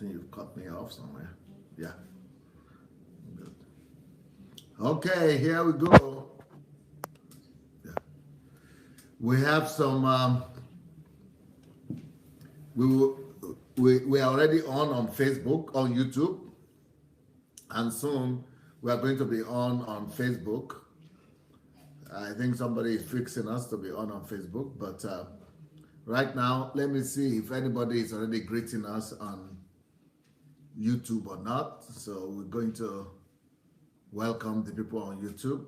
think you've cut me off somewhere. Yeah. Good. Okay, here we go. Yeah. We have some. We are already on Facebook, on YouTube, and soon we are going to be on Facebook. I think somebody is fixing us to be on Facebook, but right now, let me see if anybody is already greeting us on YouTube or not. So we're going to welcome the people on YouTube.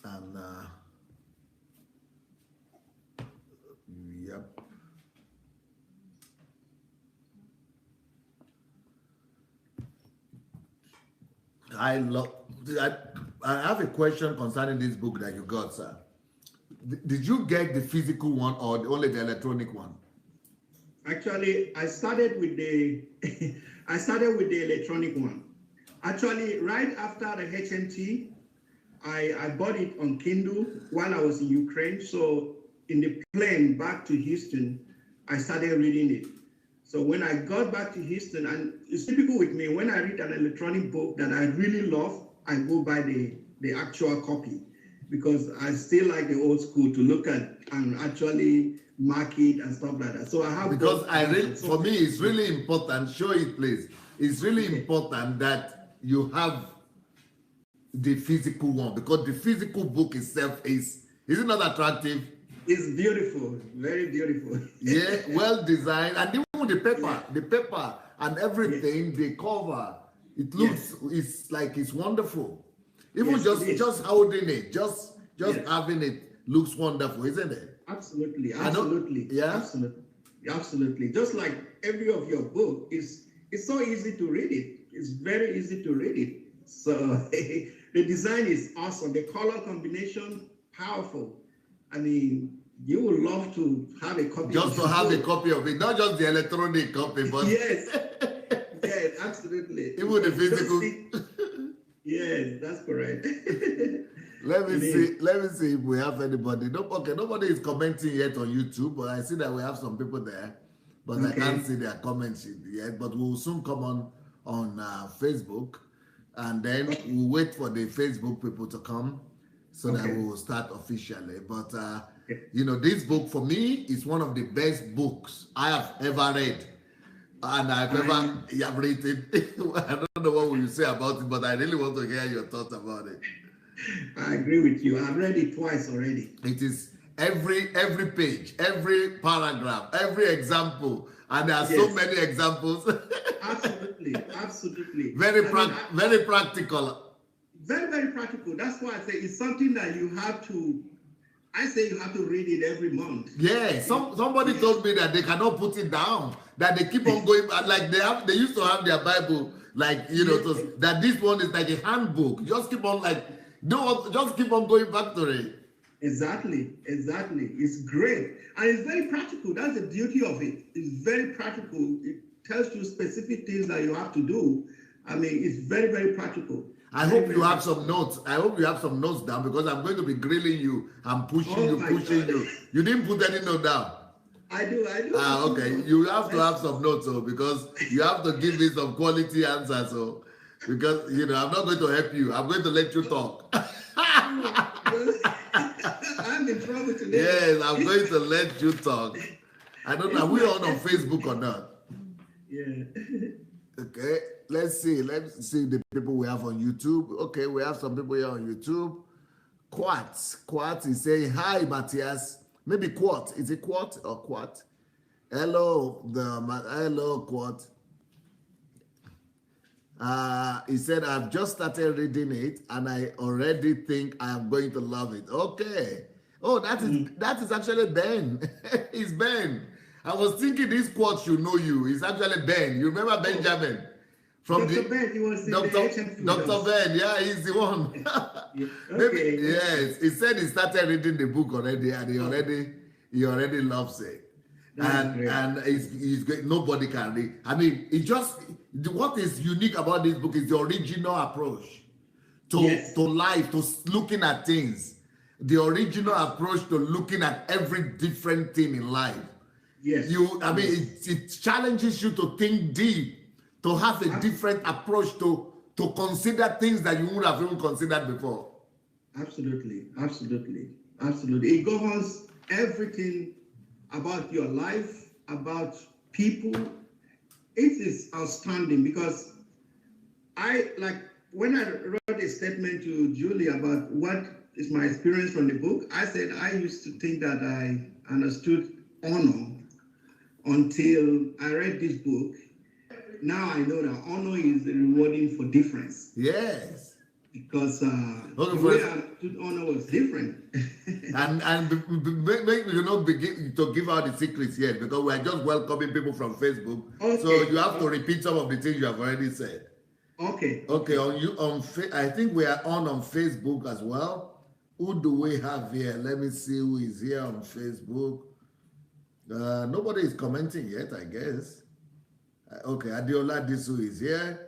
And yep. I have a question concerning this book that you got, sir. Did you get the physical one or only the electronic one? Actually, I started with the electronic one. Actually, right after the HNT, I bought it on Kindle while I was in Ukraine. So in the plane back to Houston, I started reading it. So when I got back to Houston, and it's typical with me, when I read an electronic book that I really love, I go buy the actual copy, because I still like the old school to look at and actually mark it and stuff like that. So I have, because for me, it's really important. Show it, please. It's really important that you have the physical one, because the physical book itself is it not attractive? It's beautiful, very beautiful. Yeah, well designed, and even the paper and everything, the cover, it looks, it's like it's wonderful. Even just holding it, just having it looks wonderful, isn't it? Absolutely. Yeah, absolutely. Just like every of your book, it's so easy to read it. It's very easy to read it. So the design is awesome. The color combination, powerful. I mean, you would love to have a copy. Just to have a copy of it, not just the electronic copy, but yes, absolutely. Even the physical. Yes, that's correct. Let me see if we have anybody. Okay, nobody is commenting yet on YouTube, but I see that we have some people there, but I can't see their comments yet. But we'll soon come on Facebook, and then we'll wait for the Facebook people to come, so that we will start officially. But this book for me is one of the best books I have ever read, and I've ever written. I don't know what will you say about it, but I really want to hear your thoughts about it. I agree with you. I've read it twice already. It is every page, every paragraph, every example, and there are so many examples. Absolutely. Very practical. Very, very practical. That's why I say it's something that you have to. I say you have to read it every month. Yeah. Somebody told me that they cannot put it down. That they keep on going. Like they used to have their Bible. Like that this one is like a handbook. Just keep on just keep on going back to it. Exactly. It's great. And it's very practical. That's the beauty of it. It's very practical. It tells you specific things that you have to do. I mean, it's very, very practical. I hope you have some notes. I hope you have some notes down, because I'm going to be grilling you and pushing you. You didn't put any note down. I do. Okay. You have to have some notes, because you have to give me some quality answers. So, because I'm not going to help you. I'm going to let you talk. I'm in trouble today. Yes, I'm going to let you talk. I don't know. Are we on Facebook or not? Yeah. Okay. Let's see the people we have on YouTube. Okay, we have some people here on YouTube. Quat is saying, hi, Matthias. Maybe Quat. Is it Quat or Quat? Hello, Quat. He said, I've just started reading it, and I already think I am going to love it. Okay. Oh, that is actually Ben. It's Ben. I was thinking this Quat should know you. It's actually Ben. You remember Benjamin? From Dr. Ben, he was in Dr. Ben, yeah, he's the one. Okay. Yes, he said he started reading the book already, and he already loves it. And he's great. Nobody can read. I mean, what is unique about this book is the original approach to life, to looking at things. The original approach to looking at every different thing in life. Yes. I mean, it challenges you to think deep, to have a different approach to consider things that you would have even considered before. Absolutely. It governs everything about your life, about people. It is outstanding because when I wrote a statement to Julie about what is my experience from the book, I said I used to think that I understood honor until I read this book. Now I know that honor is rewarding for difference. Yes. Because the way I understood honor was different. and maybe you not begin to give out the secrets yet, because we are just welcoming people from Facebook. Okay. So you have to repeat some of the things you have already said. Okay. I think we are on Facebook as well. Who do we have here? Let me see who is here on Facebook. Nobody is commenting yet, I guess. Okay, Adeola Disu is here.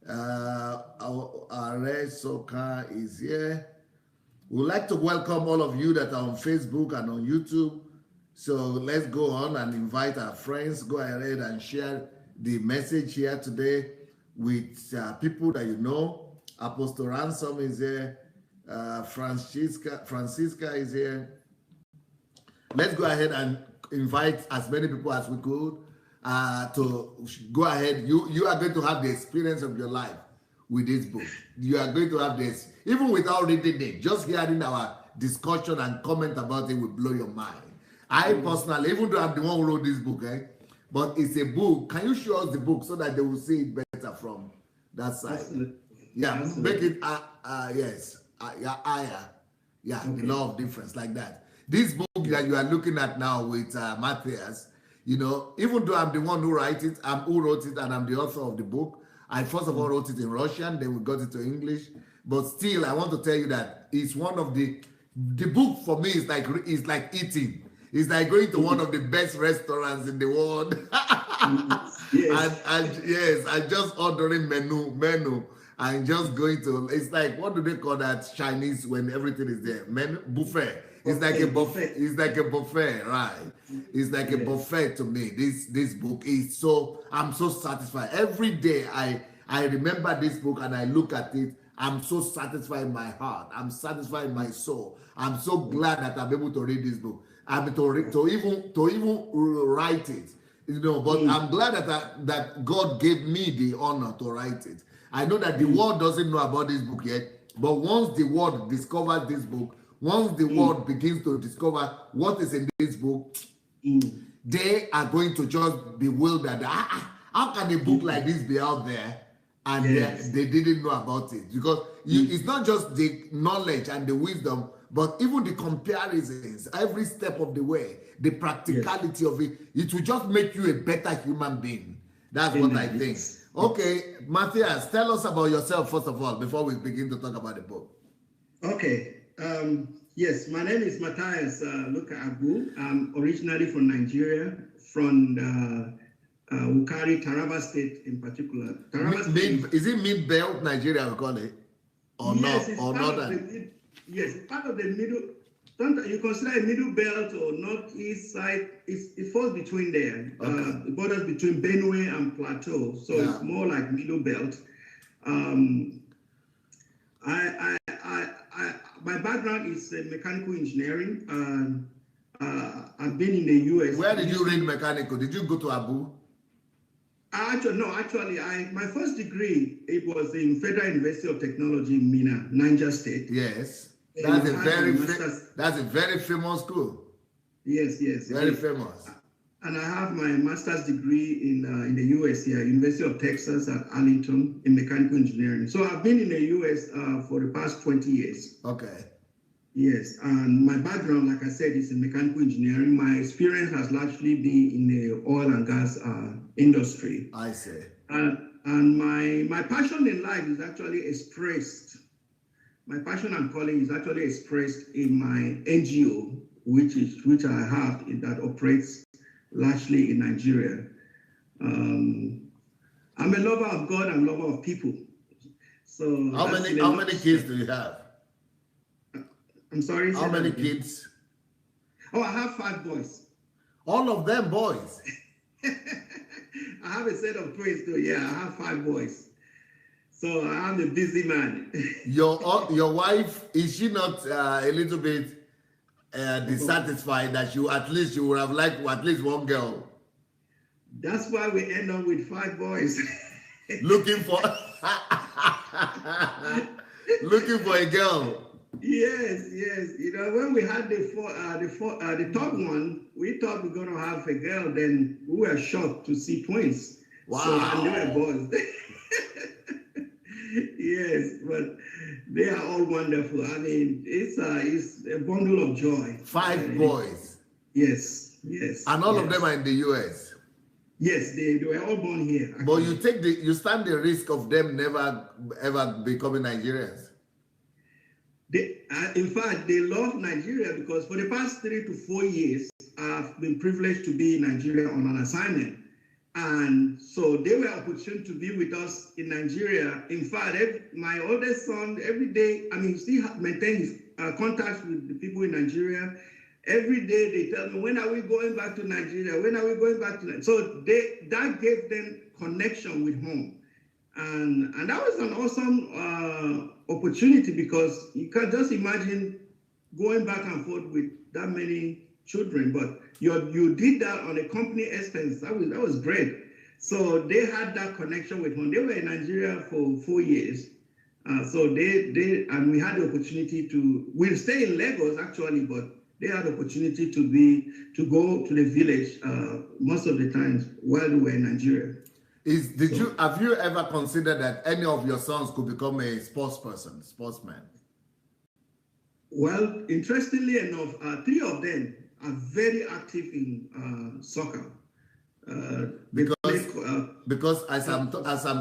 Are Soka is here. We'd like to welcome all of you that are on Facebook and on YouTube. So let's go on and invite our friends. Go ahead and share the message here today with people that you know. Apostle Ransom is here. Francisca is here. Let's go ahead and invite as many people as we could to go ahead. You are going to have the experience of your life with this book. You are going to have this, even without reading it, just hearing our discussion and comment about it will blow your mind. I personally, even though I'm the one who wrote this book, but it's a book. Can you show us the book so that they will see it better from that side? Absolutely. Yeah, Absolutely. make it, yes, yeah, okay. The law of difference, like that. This book that you are looking at now with MATHIAS, you know, even though I'm the one who wrote it, and I'm the author of the book, I first of all wrote it in Russian, then we got it to English. But still, I want to tell you that it's one of the book for me is like eating. It's like going to one of the best restaurants in the world. Yes. and just ordering menu. And just going to, it's like, what do they call that Chinese when everything is there? Menu, buffet. It's like a buffet. It's like a buffet, right? It's like a buffet to me. This book is so, I'm so satisfied. Every day I remember this book and I look at it. I'm so satisfied in my heart. I'm satisfied in my soul. I'm so glad that I'm able to read this book. I'm to even write it, you know. But I'm glad that God gave me the honor to write it. I know that the world doesn't know about this book yet, but once the world discovers this book, once the world begins to discover what is in this book, they are going to just be bewildered. How can a book like this be out there and they didn't know about it? Because it's not just the knowledge and the wisdom, but even the comparisons, every step of the way, the practicality of it, it will just make you a better human being. That's what I think. Okay, MATHIAS, tell us about yourself first of all before we begin to talk about the book. Okay. Yes, my name is MATHIAS AGBU. I'm originally from Nigeria, from Wukari, Taraba State in particular. Is it mid-belt Nigeria, we call it? Or yes, not? Or northern? Yes, part of the middle. Sometimes you consider a middle belt or northeast side. It falls between there. Okay. The borders between Benue and Plateau, so it's more like middle belt. My background is mechanical engineering. I've been in the US. Where did you read mechanical? Did you go to AGBU? Actually, my first degree, it was in Federal University of Technology in Mina, Niger State. Yes, that's a very famous school. Yes, very famous. And I have my master's degree in the US here, University of Texas at Arlington in mechanical engineering. So I've been in the US for the past 20 years. Okay. Yes, and my background, like I said, is in mechanical engineering. My experience has largely been in the oil and gas industry. I see. And my passion in life is actually expressed. My passion and calling is actually expressed in my NGO, which I have that operates largely in Nigeria. I'm a lover of God and lover of people. So how many kids do you have? I'm sorry. How many kids? Oh, I have 5 boys. All of them boys. I have a set of twins too. Yeah, I have 5 boys. So I'm a busy man. Your wife, is she not a little bit dissatisfied that you would have liked at least one girl? That's why we end up with 5 boys. Looking for a girl. Yes. You know, when we had the top one, we thought we were going to have a girl. Then we were shocked to see twins. Wow. So, and they were boys. Yes, but they are all wonderful. I mean, it's a bundle of joy. 5 boys. Yes. And all of them are in the US. Yes, they were all born here. Actually. But you stand the risk of them never ever becoming Nigerians. In fact, they love Nigeria because for the past 3 to 4 years, I've been privileged to be in Nigeria on an assignment. And so they were opportune to be with us in Nigeria. In fact, my oldest son, every day, he still maintains his contacts with the people in Nigeria. Every day they tell me, when are we going back to Nigeria? When are we going back to Nigeria? So that gave them connection with home. And that was an awesome opportunity because you can just imagine going back and forth with that many children, but you did that on a company expense. That was great. So they had that connection with home. They were in Nigeria for 4 years. So and we had the opportunity we'll stay in Lagos actually, but they had the opportunity to go to the village most of the times while they were in Nigeria. Have you ever considered that any of your sons could become a sportsman? Well, interestingly enough, 3 of them are very active in soccer. Because as I'm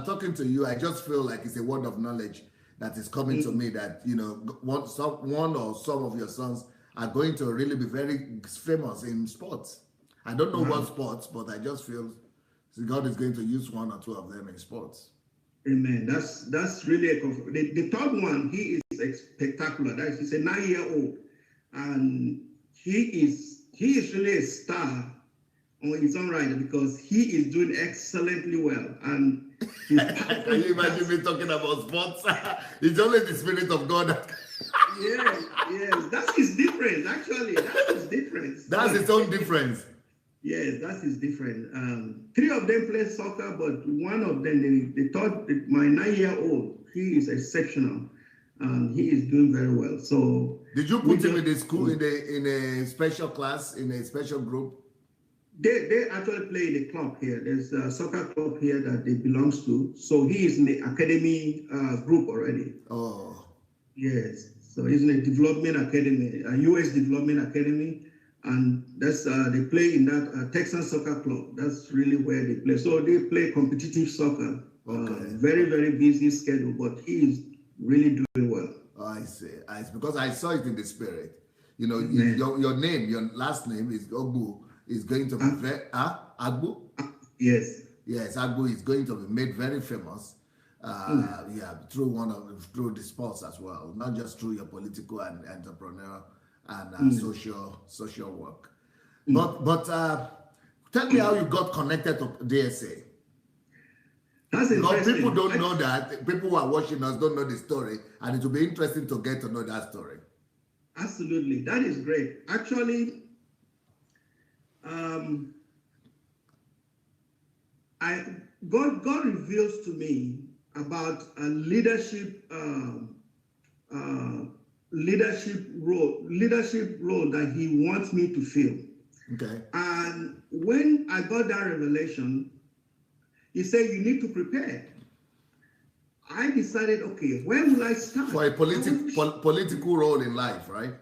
talking to you, I just feel like it's a word of knowledge that is coming to me that one or some of your sons are going to really be very famous in sports. I don't know what sports, but I just feel God is going to use 1 or 2 of them in sports. Amen. That's really the third one. He is spectacular. He's a 9-year-old, and he is really a star on his own right because he is doing excellently well. And can you imagine me talking about sports? It's only the Spirit of God. Yes, that's his difference. Actually, that's his difference. That's his own difference. Yes, that is different. 3 of them play soccer, but one of them, they thought my 9-year-old, he is exceptional. He is doing very well. So, did you put him in the school in a special class, in a special group? They actually play in the club here. There's a soccer club here that they belongs to. So he is in the academy group already. Oh. Yes. So he's in a development academy, a US development academy. And that's they play in that Texan soccer club. That's really where they play. So they play competitive soccer. Okay. Very, very busy schedule, but he is really doing well. Oh, I see. Because I saw it in the spirit. Your name, your last name is AGBU. Is going to be AGBU? Yes. Yes, AGBU is going to be made very famous. Through the sports as well, not just through your political and entrepreneurial and social work. But tell me how you got connected to DSA. That's interesting. People don't know that. People who are watching us don't know the story, and it will be interesting to get to know that story. Absolutely, that is great. Actually, God reveals to me about a leadership role that He wants me to fill. Okay. And when I got that revelation, He said, "You need to prepare." I decided, okay, when will I start? For a political role in life, right?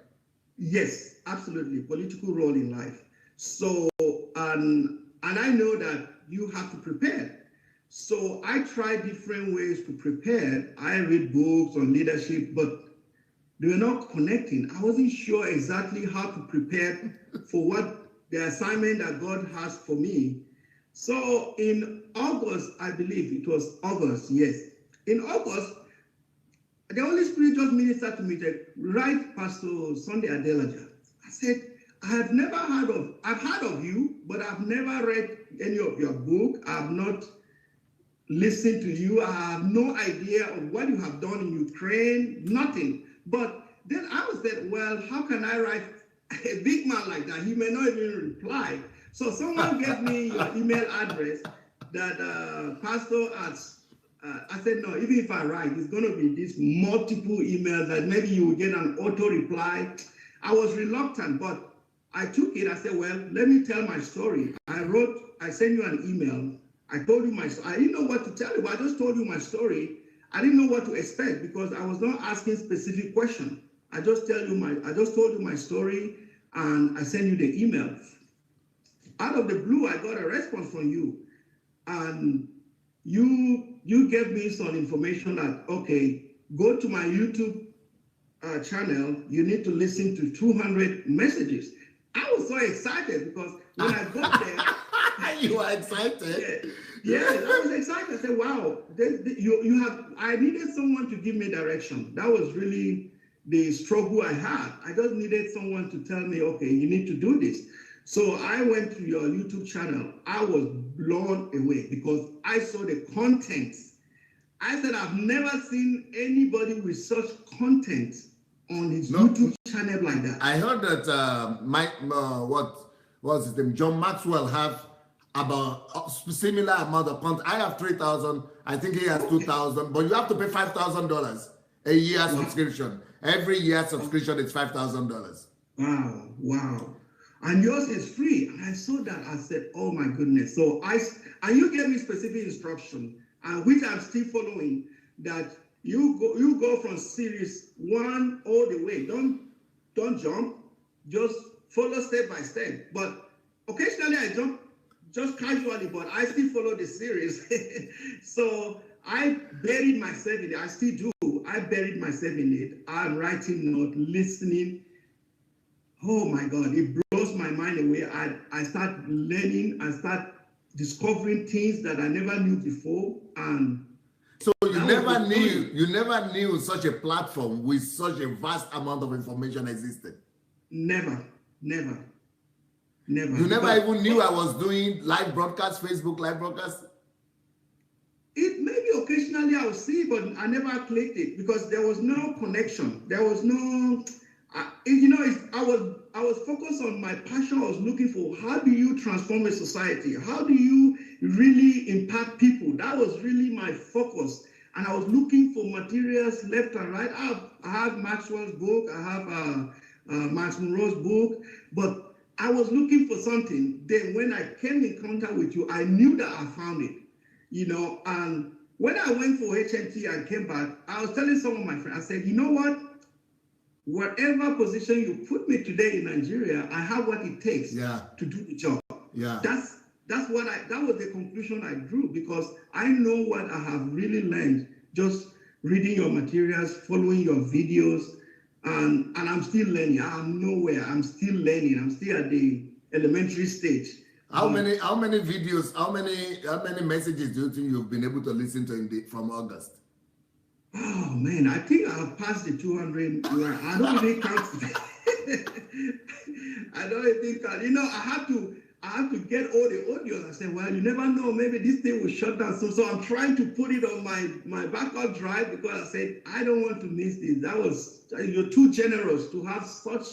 Yes, absolutely, political role in life. So, and I know that you have to prepare. So I tried different ways to prepare. I read books on leadership, but they were not connecting. I wasn't sure exactly how to prepare for what the assignment that God has for me. So in August, I believe it was August, yes. In August, the Holy Spirit just ministered to me that, write Pastor Sandei Adelaja. I said, I've heard of you, but I've never read any of your book. I've not listened to you. I have no idea of what you have done in Ukraine, nothing. But then I was said, well, how can I write a big man like that? He may not even reply. So someone gave me your email address that Pastor asked. I said, no, even if I write, it's going to be this multiple emails that maybe you will get an auto reply. I was reluctant, but I took it. I said, well, let me tell my story. I sent you an email. I told you my story. I didn't know what to tell you, but I just told you my story. I didn't know what to expect because I was not asking specific questions. I just told you my story, and I sent you the email. Out of the blue, I got a response from you, and you gave me some information that, okay, go to my YouTube channel. You need to listen to 200 messages. I was so excited because when I got there, you were excited. Yeah, I was excited. I said, wow, I needed someone to give me direction. That was really the struggle I had. I just needed someone to tell me, okay, you need to do this. So I went to your YouTube channel. I was blown away because I saw the content. I said, I've never seen anybody with such content on his YouTube channel like that. I heard that what's his name? John Maxwell have about a similar amount of content. I have 3,000. I think he has 2,000. But you have to pay $5,000 a year subscription. Every year subscription is $5,000. Wow. And yours is free. And I saw that. I said, oh my goodness. So and you gave me specific instruction, which I'm still following, that you go from series 1 all the way. Don't jump. Just follow step by step. But occasionally I jump just casually, but I still follow the series. So I buried myself in it. I still do. I buried myself in it. I'm writing notes, listening. Oh my God, it blows my mind away. I start learning, I start discovering things that I never knew before. And so you never knew such a platform with such a vast amount of information existed? Never. You never even knew I was doing live broadcast, Facebook live broadcast? It maybe occasionally I would see, but I never clicked it because there was no connection. There was no... I was focused on my passion. I was looking for how do you transform a society? How do you really impact people? That was really my focus. And I was looking for materials left and right. I have Maxwell's book. I have Max Monroe's book. But I was looking for something. Then when I came in contact with you, I knew that I found it. And when I went for HMT and came back, I was telling some of my friends, I said, you know what? Whatever position you put me today in Nigeria, I have what it takes to do the job. Yeah. That was the conclusion I drew because I know what I have really learned just reading your materials, following your videos, and I'm still learning. I'm nowhere. I'm still learning. I'm still at the elementary stage. How many videos, how many messages do you think you've been able to listen to from August? Oh man, I think I've passed the 200. I don't even count. I don't even count. I have to get all the audio. I said, well, you never know. Maybe this thing will shut down. So I'm trying to put it on my backup drive because I said I don't want to miss this. You're too generous to have such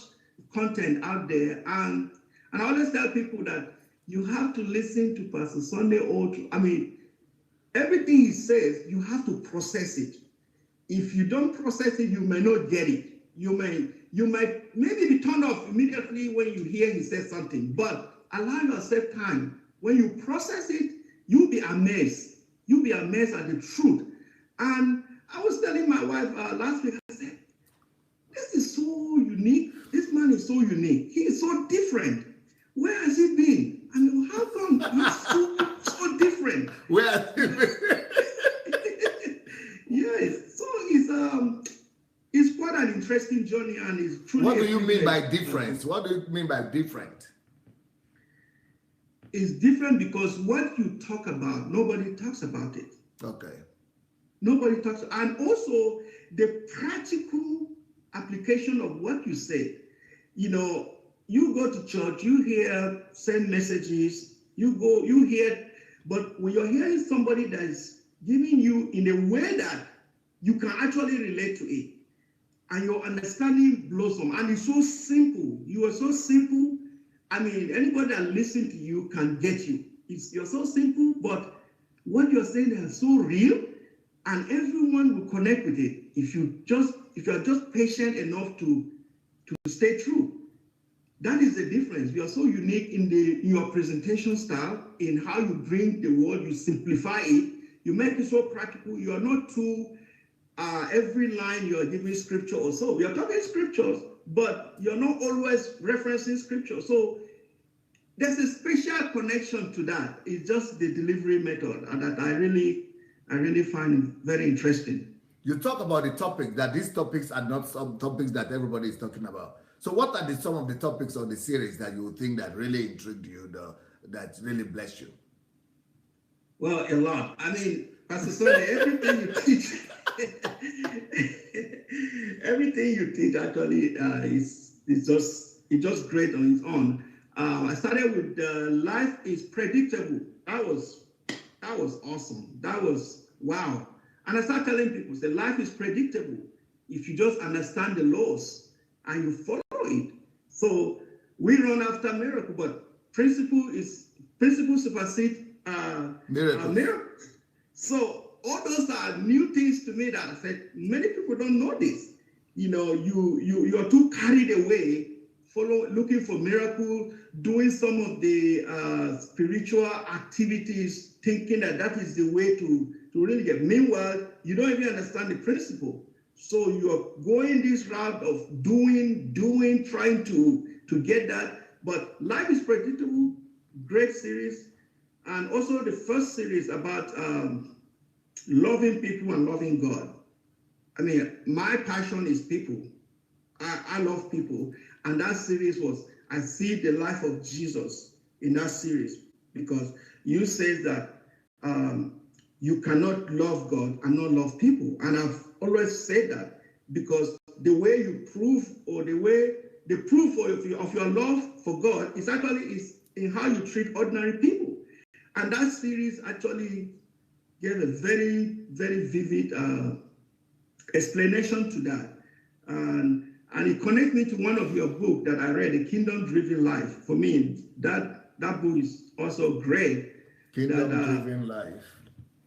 content out there. And I always tell people that you have to listen to Pastor Sandei. Everything he says, you have to process it. If you don't process it, you may not get it. You might maybe be turned off immediately when you hear he says something, but allow yourself time. When you process it, you'll be amazed. You'll be amazed at the truth. And I was telling my wife last week, I said, this is so unique. This man is so unique. He is so different. Where has he been? How come he's so different? Where? Yes. So it's quite an interesting journey, and it's truly. What do you mean by difference? What do you mean by different? It's different because what you talk about, nobody talks about it. Okay. Nobody talks, and also the practical application of what you say. You you go to church, you hear send messages, you hear, but when you're hearing somebody that is giving you in a way that you can actually relate to it, and your understanding blossom, and it's so simple. You are so simple. I mean, anybody that listens to you can get you. You're so simple, but what you're saying is so real, and everyone will connect with it if you are just patient enough to stay true. That is the difference. You are so unique in your presentation style, in how you bring the word, you simplify it, you make it so practical. You are not too every line you are giving scripture or so. You're talking scriptures, but you're not always referencing scripture. So there's a special connection to that. It's just the delivery method, and that I really find very interesting. You talk about the topic, that these topics are not some topics that everybody is talking about. So what are some of the topics of the series that you think that really intrigued you, that really blessed you? Well, a lot. I mean, Pastor Sandey, everything you teach, actually is just great on its own. I started with life is predictable. That was awesome. That was wow. And I started telling people, say life is predictable if you just understand the laws and you follow it. So we run after miracle, but principle supersedes miracles. So all those are new things to me that I said many people don't know this. You know, you're too carried away, looking for miracle, doing some of the spiritual activities, thinking that is the way to really get. Meanwhile, you don't even understand the principle. So you're going this route of doing, trying to get that. But life is predictable. Great series. And also the first series about loving people and loving God. I mean, my passion is people. I love people. And that series was, I see the life of Jesus in that series, because you say that you cannot love God and not love people. And I've always said that, because the way you prove, or the proof of your love for God is in how you treat ordinary people. And that series actually gave a very, very vivid explanation to that. And it connects me to one of your books that I read, A Kingdom Driven Life. For me, that book is also great. Kingdom Driven Life.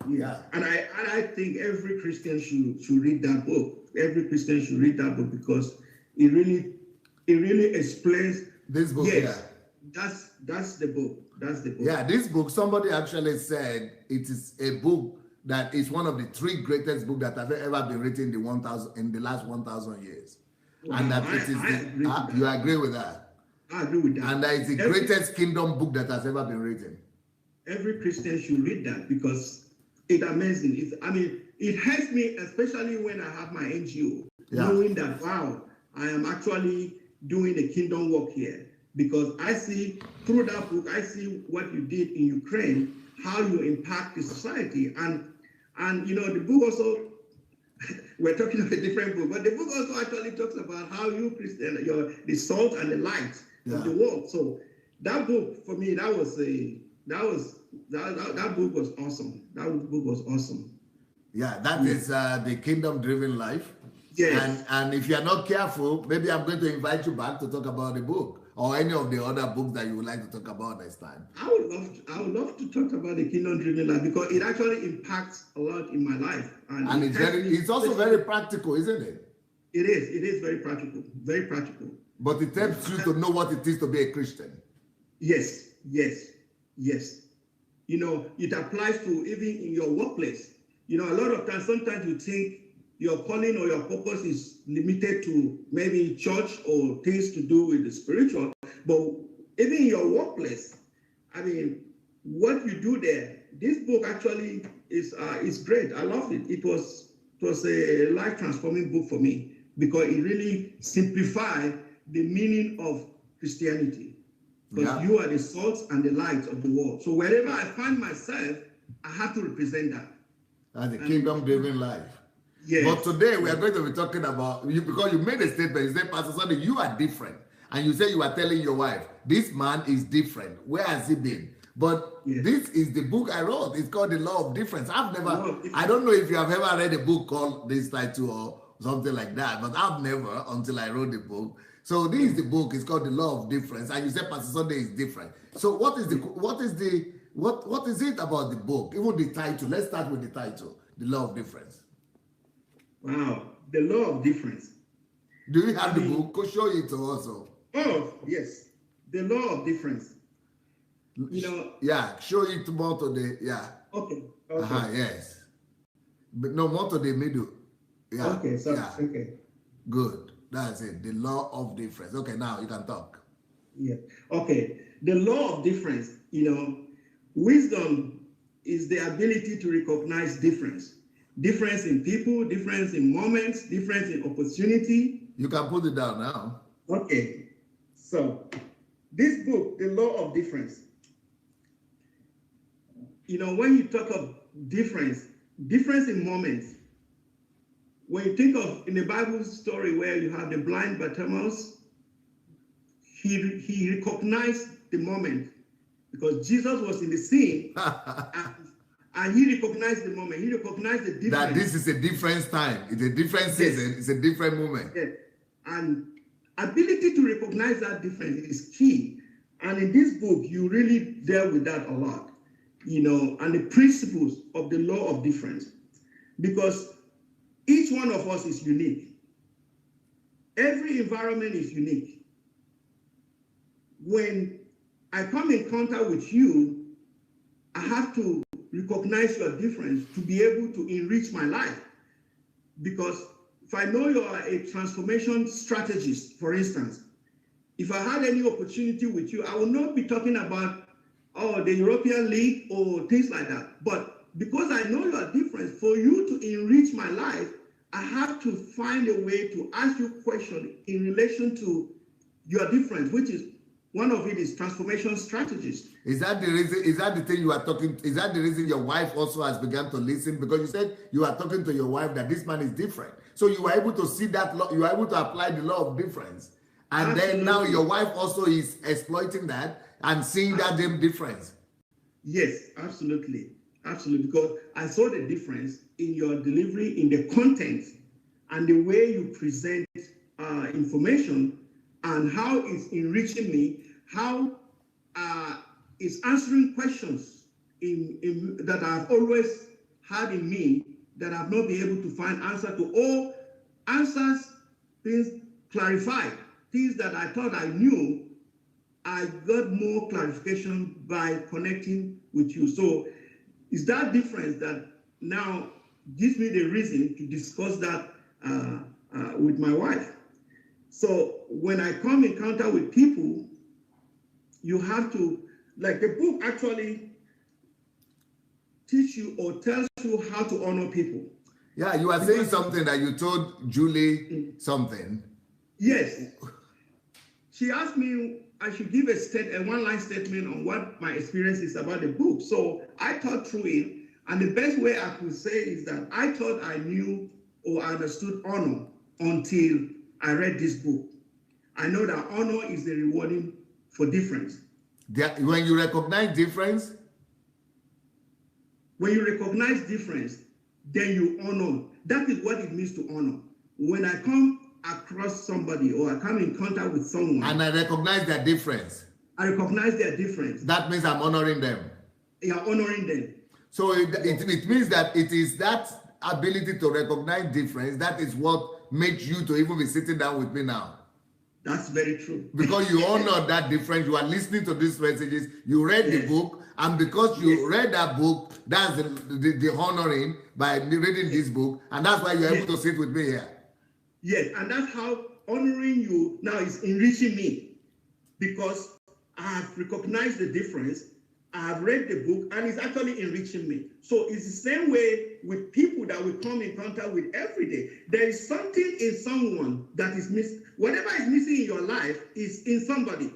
Yeah. And I think every Christian should read that book. Every Christian should read that book, because it really explains this book. Yes, yeah. That's the book. That's the book. Yeah, this book, somebody actually said it is a book that is one of the 3 greatest books that have ever been written in the last 1,000 years. Wow, and that it is you agree with that? I agree with that. And that is the greatest kingdom book that has ever been written. Every Christian should read that, because it's amazing. It helps me, especially when I have my NGO, knowing that, wow, I am actually doing the kingdom work here. Because I see, through that book, I see what you did in Ukraine, how you impact the society. And you know, the book also, we're talking of a different book, but the book also actually talks about how you Christian, you're the salt and the light of the world. So that book, for me, that book was awesome. That book was awesome. Yeah, that is the Kingdom Driven Life. Yes. And if you're not careful, maybe I'm going to invite you back to talk about the book, or any of the other books that you would like to talk about next time. I would love to talk about the Kingdom Driven Life, because it actually impacts a lot in my life. And it's also very practical, isn't it? It is very practical. Very practical. But it helps you to know what it is to be a Christian. Yes. You know, it applies to even in your workplace. You know, a lot of times, sometimes you think your calling or your purpose is limited to maybe church or things to do with the spiritual, but even in your workplace, I mean, what you do there, this book actually is great. I love it. It was a life transforming book for me, because it really simplified the meaning of Christianity. Because you are the salt and the light of the world. So wherever I find myself, I have to represent that. That's the kingdom-driven life. Yes. But today we are going to be talking about you, because you made a statement. You said, Pastor Sandey, you are different. and you say you are telling your wife, this man is different. Where has he been? But this is the book I wrote. It's called The Law of Difference. I don't know if you have ever read a book called this title or something like that, but I've never until I wrote the book. So this is the book. It's called The Law of Difference. And you said Pastor Sunday is different. So what is it about the book? Even the title. Let's start with the title, The Law of Difference. Wow, The Law of Difference. Do you have the book? Could show it also. Oh, yes. The Law of Difference. Yeah, show it more to the, Okay. Yes. But no, more to the middle. Yeah. Okay, so, okay. Good. That's it. The Law of Difference. Okay, now you can talk. Yeah. Okay. The Law of Difference, wisdom is the ability to recognize difference. Difference in people, difference in moments, difference in opportunity. You can put it down now. Okay. So, this book, The Law of Difference, when you talk of difference in moments, when you think of in the Bible story where you have the blind Bartimaeus, he recognized the moment because Jesus was in the scene and he recognized the moment. He recognized the difference. That this is a different time. It's a different season. Yes. It's a different moment. Yes. And ability to recognize that difference is key. And in this book, you really deal with that a lot, and the principles of the law of difference. Because each one of us is unique. Every environment is unique. When I come in contact with you, I have to recognize your difference to be able to enrich my life. Because if I know you are a transformation strategist, for instance, if I had any opportunity with you, I will not be talking about, the European League or things like that. But because I know you are different, for you to enrich my life, I have to find a way to ask you questions in relation to your difference, which is one of it is transformation strategist. Is that the reason? Is that the thing you are talking? Is that the reason your wife also has begun to listen? Because you said you are talking to your wife that this man is different. So you were able to see that law. You are able to apply the law of difference, and Absolutely. Then now your wife also is exploiting that and seeing that same difference. Yes, absolutely. Because I saw the difference in your delivery, in the content, and the way you present information, and how it's enriching me, how it's answering questions that I've always had in me that I've not been able to find answer to, or answers, things clarified, things that I thought I knew. I got more clarification by connecting with you. So it's that difference that now gives me the reason to discuss that with my wife. So when I come in contact with people, you have to, like the book actually teach you or tells you how to honor people. Yeah, you are saying something that you told Julie something. Yes. She asked me I should give a one-line statement on what my experience is about the book. So I thought through it, and the best way I could say is that I thought I knew or understood honor until I read this book. I know that honor is the rewarding for difference. When you recognize difference? When you recognize difference, then you honor. That is what it means to honor. When I come across somebody or I come in contact with someone and I recognize their difference, I recognize their difference. That means I'm honoring them. You are honoring them. So it means that it is that ability to recognize difference that is what makes you to even be sitting down with me now. That's very true. Because you honor that difference, you are listening to these messages, you read the book, and because you read that book, that's the honoring by reading this book, and that's why you're able to sit with me here. Yes, and that's how honoring you now is enriching me, because I have recognized the difference, I have read the book, and it's actually enriching me. So it's the same way with people that we come in contact with every day. There is something in someone that is missing. Whatever is missing in your life is in somebody.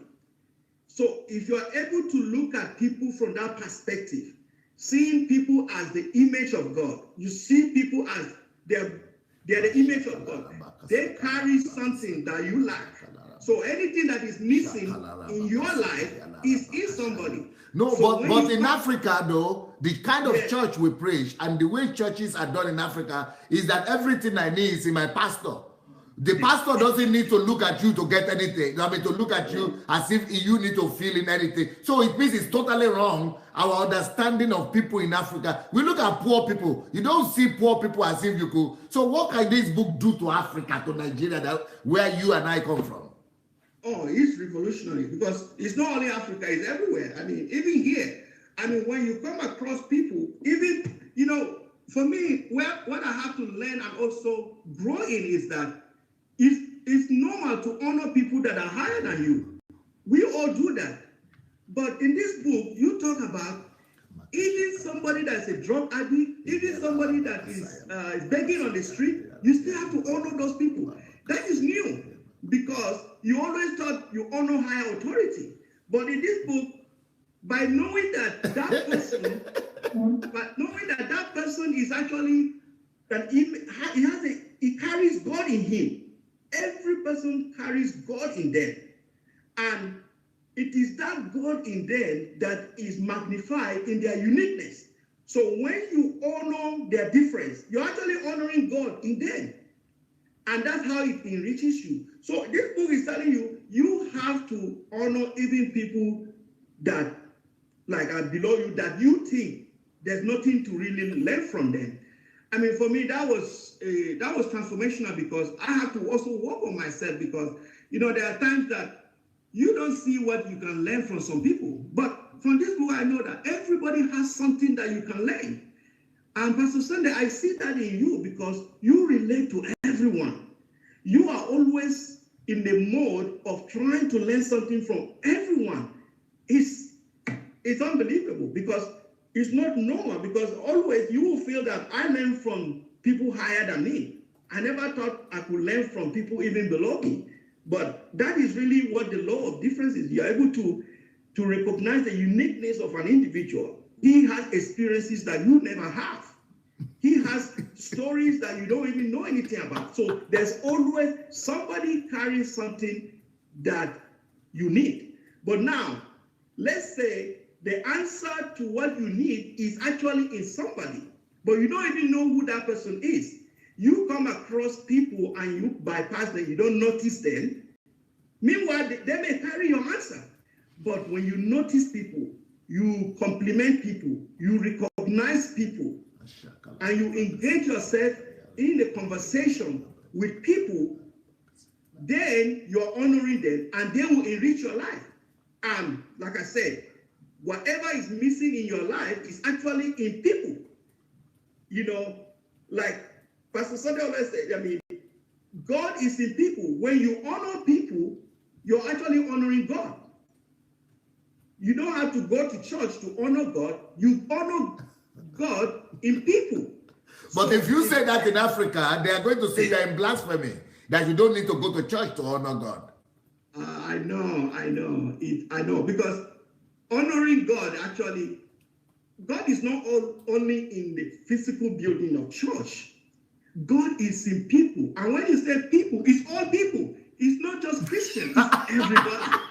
So if you are able to look at people from that perspective, seeing people as the image of God, you see people as they're the image of God. They carry something that you lack. So anything that is missing in your life is in somebody. No, So but in Africa, though, the kind of church we preach and the way churches are done in Africa is that everything I need is in my pastor. The pastor doesn't need to look at you to get anything. I mean, to look at you as if you need to feel in anything. So it means it's totally wrong, our understanding of people in Africa. We look at poor people. You don't see poor people as if you could. So what can this book do to Africa, to Nigeria, where you and I come from? Oh, it's revolutionary because it's not only Africa, it's everywhere. I mean, even here. I mean, when you come across people, even, you know, for me, what I have to learn and also grow in is that it's normal to honor people that are higher than you. We all do that. But in this book, you talk about even somebody that's a drug addict, even somebody that is begging on the street, you still have to honor those people. That is new because you always thought you honor higher authority. But in this book, by knowing that that person is actually, that he carries God in him. Every person carries God in them. And it is that God in them that is magnified in their uniqueness. So when you honor their difference, you're actually honoring God in them. And that's how it enriches you. So this book is telling you, you have to honor even people that like are below you, that you think there's nothing to really learn from them. I mean, for me, that was transformational because I have to also work on myself because, you know, there are times that you don't see what you can learn from some people. But from this book, I know that everybody has something that you can learn. And Pastor Sandey, I see that in you because you relate to everyone. You are always in the mode of trying to learn something from everyone. It's unbelievable because it's not normal, because always you will feel that I learn from people higher than me. I never thought I could learn from people even below me. But that is really what the law of difference is. You're able to recognize the uniqueness of an individual. He has experiences that you never have. He has stories that you don't even know anything about. So there's always somebody carrying something that you need. But now, let's say the answer to what you need is actually in somebody, but you don't even know who that person is. You come across people and you bypass them, you don't notice them. Meanwhile, they may carry your answer. But when you notice people, you compliment people, you recognize people, and you engage yourself in the conversation with people, then you're honoring them and they will enrich your life. And like I said, whatever is missing in your life is actually in people. You know, like Pastor Sandey always said, I mean, God is in people. When you honor people, you're actually honoring God. You don't have to go to church to honor God. You honor God in people. But so, if you say that in Africa, they are going to say you're in blasphemy, that you don't need to go to church to honor God. I know, because honoring God, actually, God is not only in the physical building of church. God is in people. And when you say people, it's all people. It's not just Christians, it's everybody.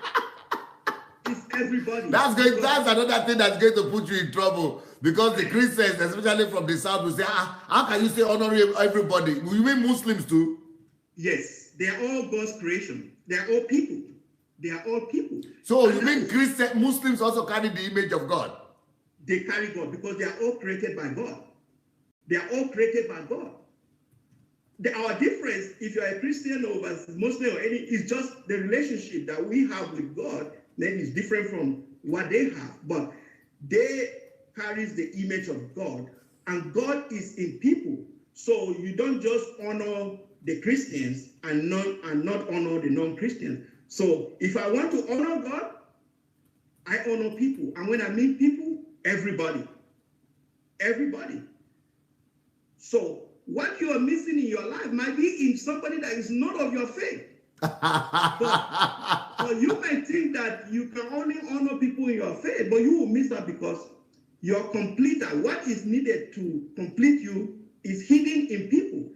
It's everybody. That's another thing that's going to put you in trouble. Because the Christians, especially from the south, will say, how can you say honoring everybody? You mean Muslims too? Yes, they are all God's creation. They are all people. They are all people. So you mean Muslims also carry the image of God? They carry God because they are all created by God. They are all created by God. Our difference, if you're a Christian or Muslim or any, is just the relationship that we have with God. Then is different from what they have. But they carries the image of God, and God is in people. So you don't just honor the Christians and not honor the non-Christians. So if I want to honor God, I honor people. And when I mean people, everybody. Everybody. So what you are missing in your life might be in somebody that is not of your faith. but you may think that you can only honor people in your faith, but you will miss that because your completer, what is needed to complete you, is hidden in people.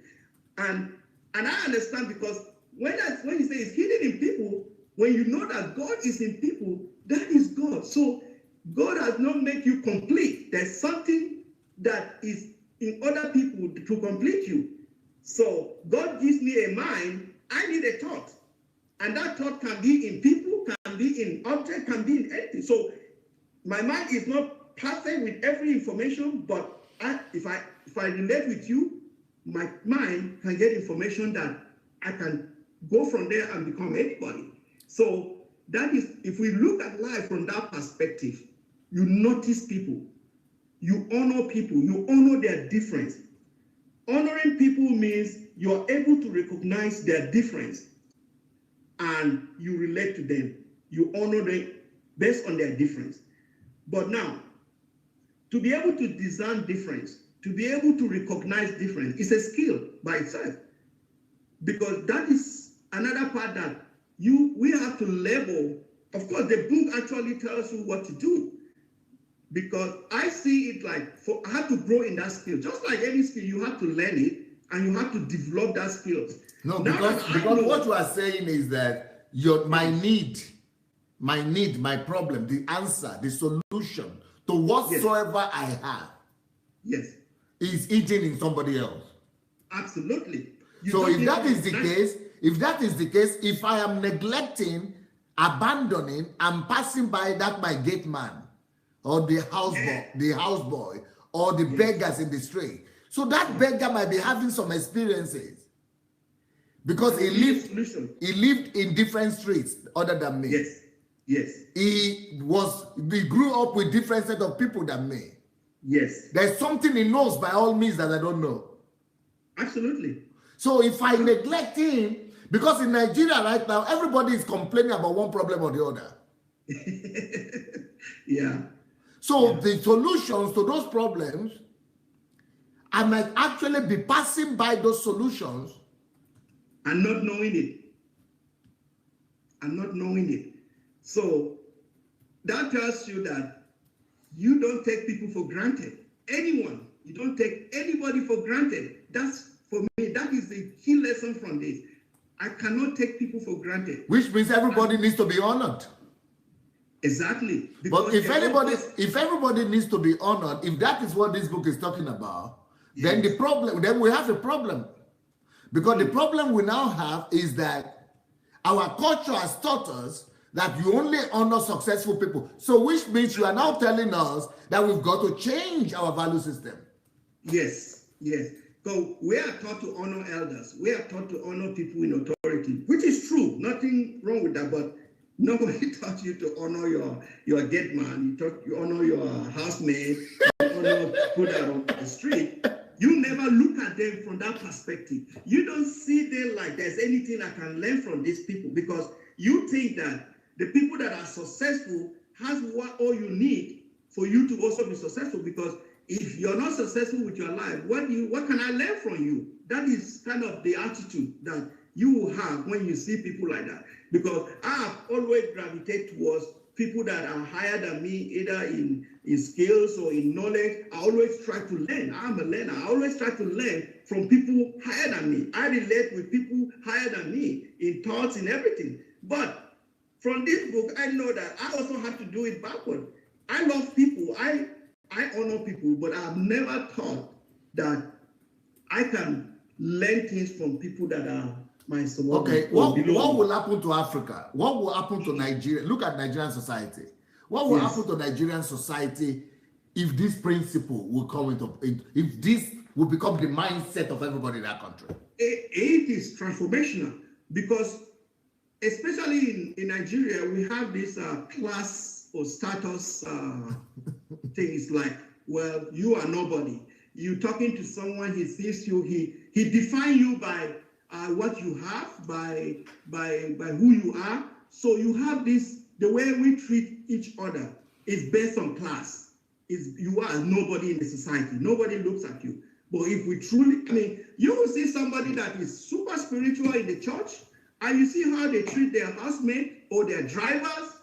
And I understand, because when you say it's hidden in people, when you know that God is in people, that is God. So God has not made you complete. There's something that is in other people to complete you. So God gives me a mind, I need a thought. And that thought can be in people, can be in object, can be in anything. So my mind is not perfect with every information, but if I relate with you, my mind can get information that I can go from there and become anybody. So that is, if we look at life from that perspective, you notice people, you honor people, you honor their difference. Honoring people means you're able to recognize their difference and you relate to them. You honor them based on their difference. But now, to be able to discern difference, to be able to recognize difference is a skill by itself. Because that is another part that we have to level. Of course, the book actually tells you what to do. Because I see it like, I have to grow in that skill. Just like any skill, you have to learn it and you have to develop that skill. No, because what you are saying is that my need, my problem, the answer, the solution to whatsoever I have is eating in somebody else. Absolutely. So if that is the case, if I am neglecting, abandoning, and passing by that my gate man, or the houseboy, or the beggars in the street. So that beggar might be having some experiences because he lived in different streets other than me. Yes. He grew up with different set of people than me. Yes. There's something he knows by all means that I don't know. Absolutely. So if I neglect him, because in Nigeria right now, everybody is complaining about one problem or the other. Yeah. So the solutions to those problems, I might actually be passing by those solutions and not knowing it. So that tells you that you don't take people for granted. Anyone, you don't take anybody for granted. That's, for me, that is the key lesson from this. I cannot take people for granted. Which means everybody needs to be honored. Exactly. But if everybody needs to be honored, if that is what this book is talking about, then we have a problem. Because the problem we now have is that our culture has taught us that you only honor successful people. So which means you are now telling us that we've got to change our value system. Yes. So we are taught to honor elders. We are taught to honor people in authority, which is true. Nothing wrong with that, but nobody taught you to honor your gate man. You honor your housemaid. You honor people that are on the street. You never look at them from that perspective. You don't see them like there's anything I can learn from these people, because you think that the people that are successful has all you need for you to also be successful. Because if you're not successful with your life, what can I learn from you? That is kind of the attitude that you will have when you see people like that. Because I have always gravitated towards people that are higher than me, either in skills or in knowledge. I always try to learn. I'm a learner. I always try to learn from people higher than me. I relate with people higher than me in thoughts, in everything. But from this book, I know that I also have to do it backward. I love people. I honor people, but I've never thought that I can learn things from people that are my subordinates. Okay, what will happen to Africa? What will happen to Nigeria? Look at Nigerian society. What will happen to Nigerian society if this principle will come if this will become the mindset of everybody in that country? It is transformational, because especially in Nigeria, we have this class or status things like, well, you are nobody. You talking to someone, he sees you, he defines you by what you have, by who you are. So you have this, the way we treat each other is based on class. You are nobody in the society. Nobody looks at you. But if we truly, you will see somebody that is super spiritual in the church, and you see how they treat their housemates or their drivers.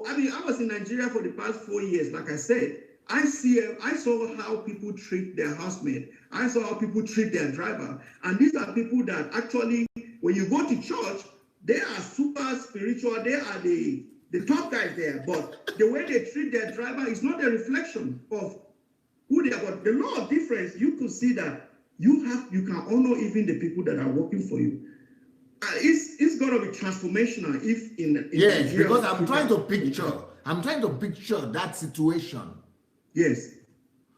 I was in Nigeria for the past 4 years, like I said. I saw how people treat their housemate. I saw how people treat their driver. And these are people that actually, when you go to church, They are super spiritual. They are the top guys there. But the way they treat their driver is not a reflection of who they are. But the law of difference, you could see that you can honor even the people that are working for you. It's going to be transformational if in yes, Nigeria, because I'm trying to picture that situation. Yes.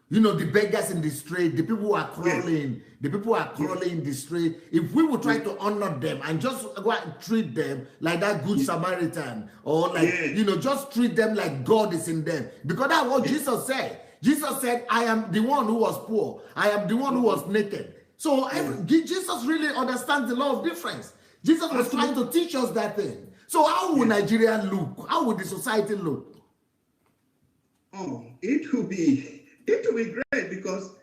You know, the beggars in the street, the people who are crawling, yes. The people who are crawling in the street. If we would try to honor them and just go and treat them like that good Samaritan, or like, you know, just treat them like God is in them. Because that's what Jesus said. Jesus said, I am the one who was poor. I am the one who was naked. So Jesus really understands the law of difference. Jesus was trying to teach us that thing. So how would Nigeria look? How would the society look? Oh, it will be great, because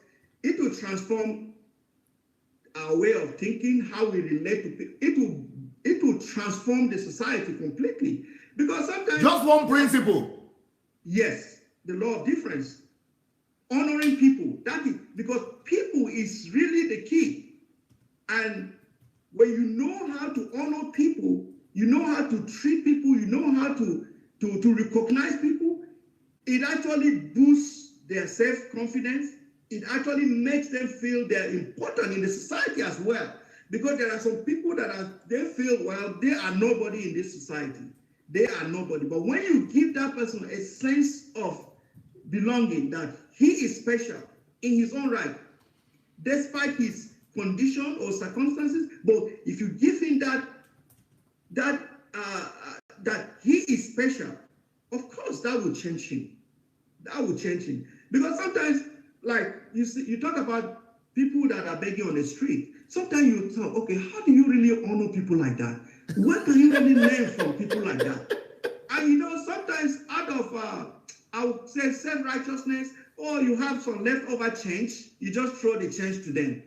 it will transform our way of thinking, how we relate to people. It will transform the society completely. Because sometimes just one principle. Yes, the law of difference. Honoring people. That is because people is really the key. And when you know how to honor people, you know how to treat people, you know how to recognize people, it actually boosts their self-confidence. It actually makes them feel they're important in the society as well. Because there are some people they feel, well, they are nobody in this society. They are nobody. But when you give that person a sense of belonging, that he is special in his own right, despite his condition or circumstances, but if you give him that he is special, of course that will change him. That will change him. Because sometimes, like you talk about people that are begging on the street. Sometimes you thought, okay, how do you really honor people like that? What can you really learn from people like that? And you know, sometimes out of I would say self-righteousness, or you have some leftover change, you just throw the change to them.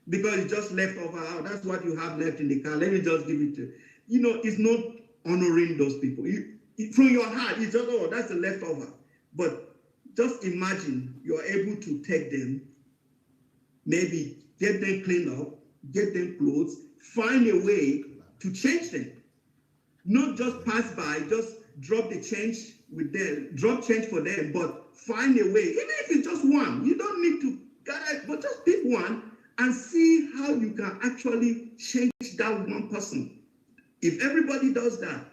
Because it's just left over. Oh, that's what you have left in the car. Let me just give it to you. Know, it's not honoring those people. From your heart, it's just, oh, that's a leftover. But just imagine you're able to take them, maybe get them cleaned up, get them clothes, find a way to change them. Not just pass by, just drop the change with them, drop change for them, but find a way. Even if it's just one, you don't need to gather, but just pick one and see how you can actually change that one person. If everybody does that,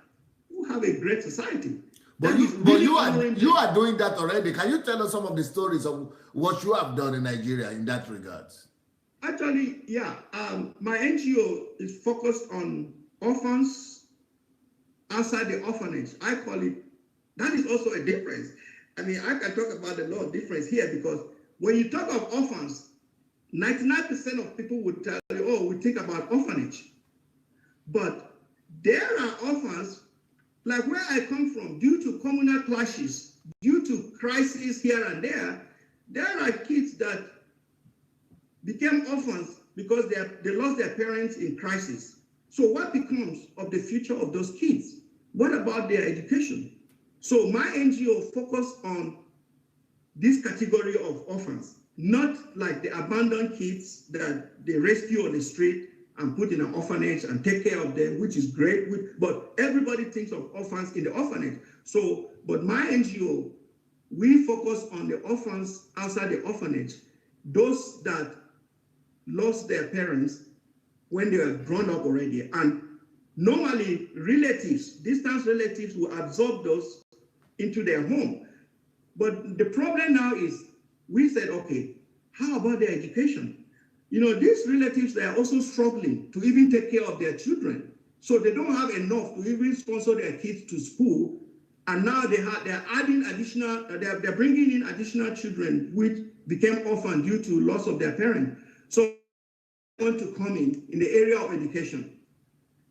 we'll have a great society. But you are doing that already. Can you tell us some of the stories of what you have done in Nigeria in that regard? Actually, yeah. My NGO is focused on orphans outside the orphanage. I call it, that is also a difference. I mean, I can talk about the law of difference here, because when you talk of orphans, 99% of people would tell you, oh, we think about orphanage. But there are orphans, like where I come from, due to communal clashes, due to crises here and there are kids that became orphans because they lost their parents in crisis. So what becomes of the future of those kids? What about their education? So my NGO focused on this category of orphans, not like the abandoned kids that they rescue on the street and put in an orphanage and take care of them, which is great. But everybody thinks of orphans in the orphanage. So, but my NGO, we focus on the orphans outside the orphanage, those that lost their parents when they were grown up already. And normally relatives, distant relatives, will absorb those into their home. But the problem now is, we said, okay, how about their education? You know, these relatives, they are also struggling to even take care of their children. So they don't have enough to even sponsor their kids to school. And now they're adding additional, they're bringing in additional children which became orphaned due to loss of their parents. So I want to come in the area of education.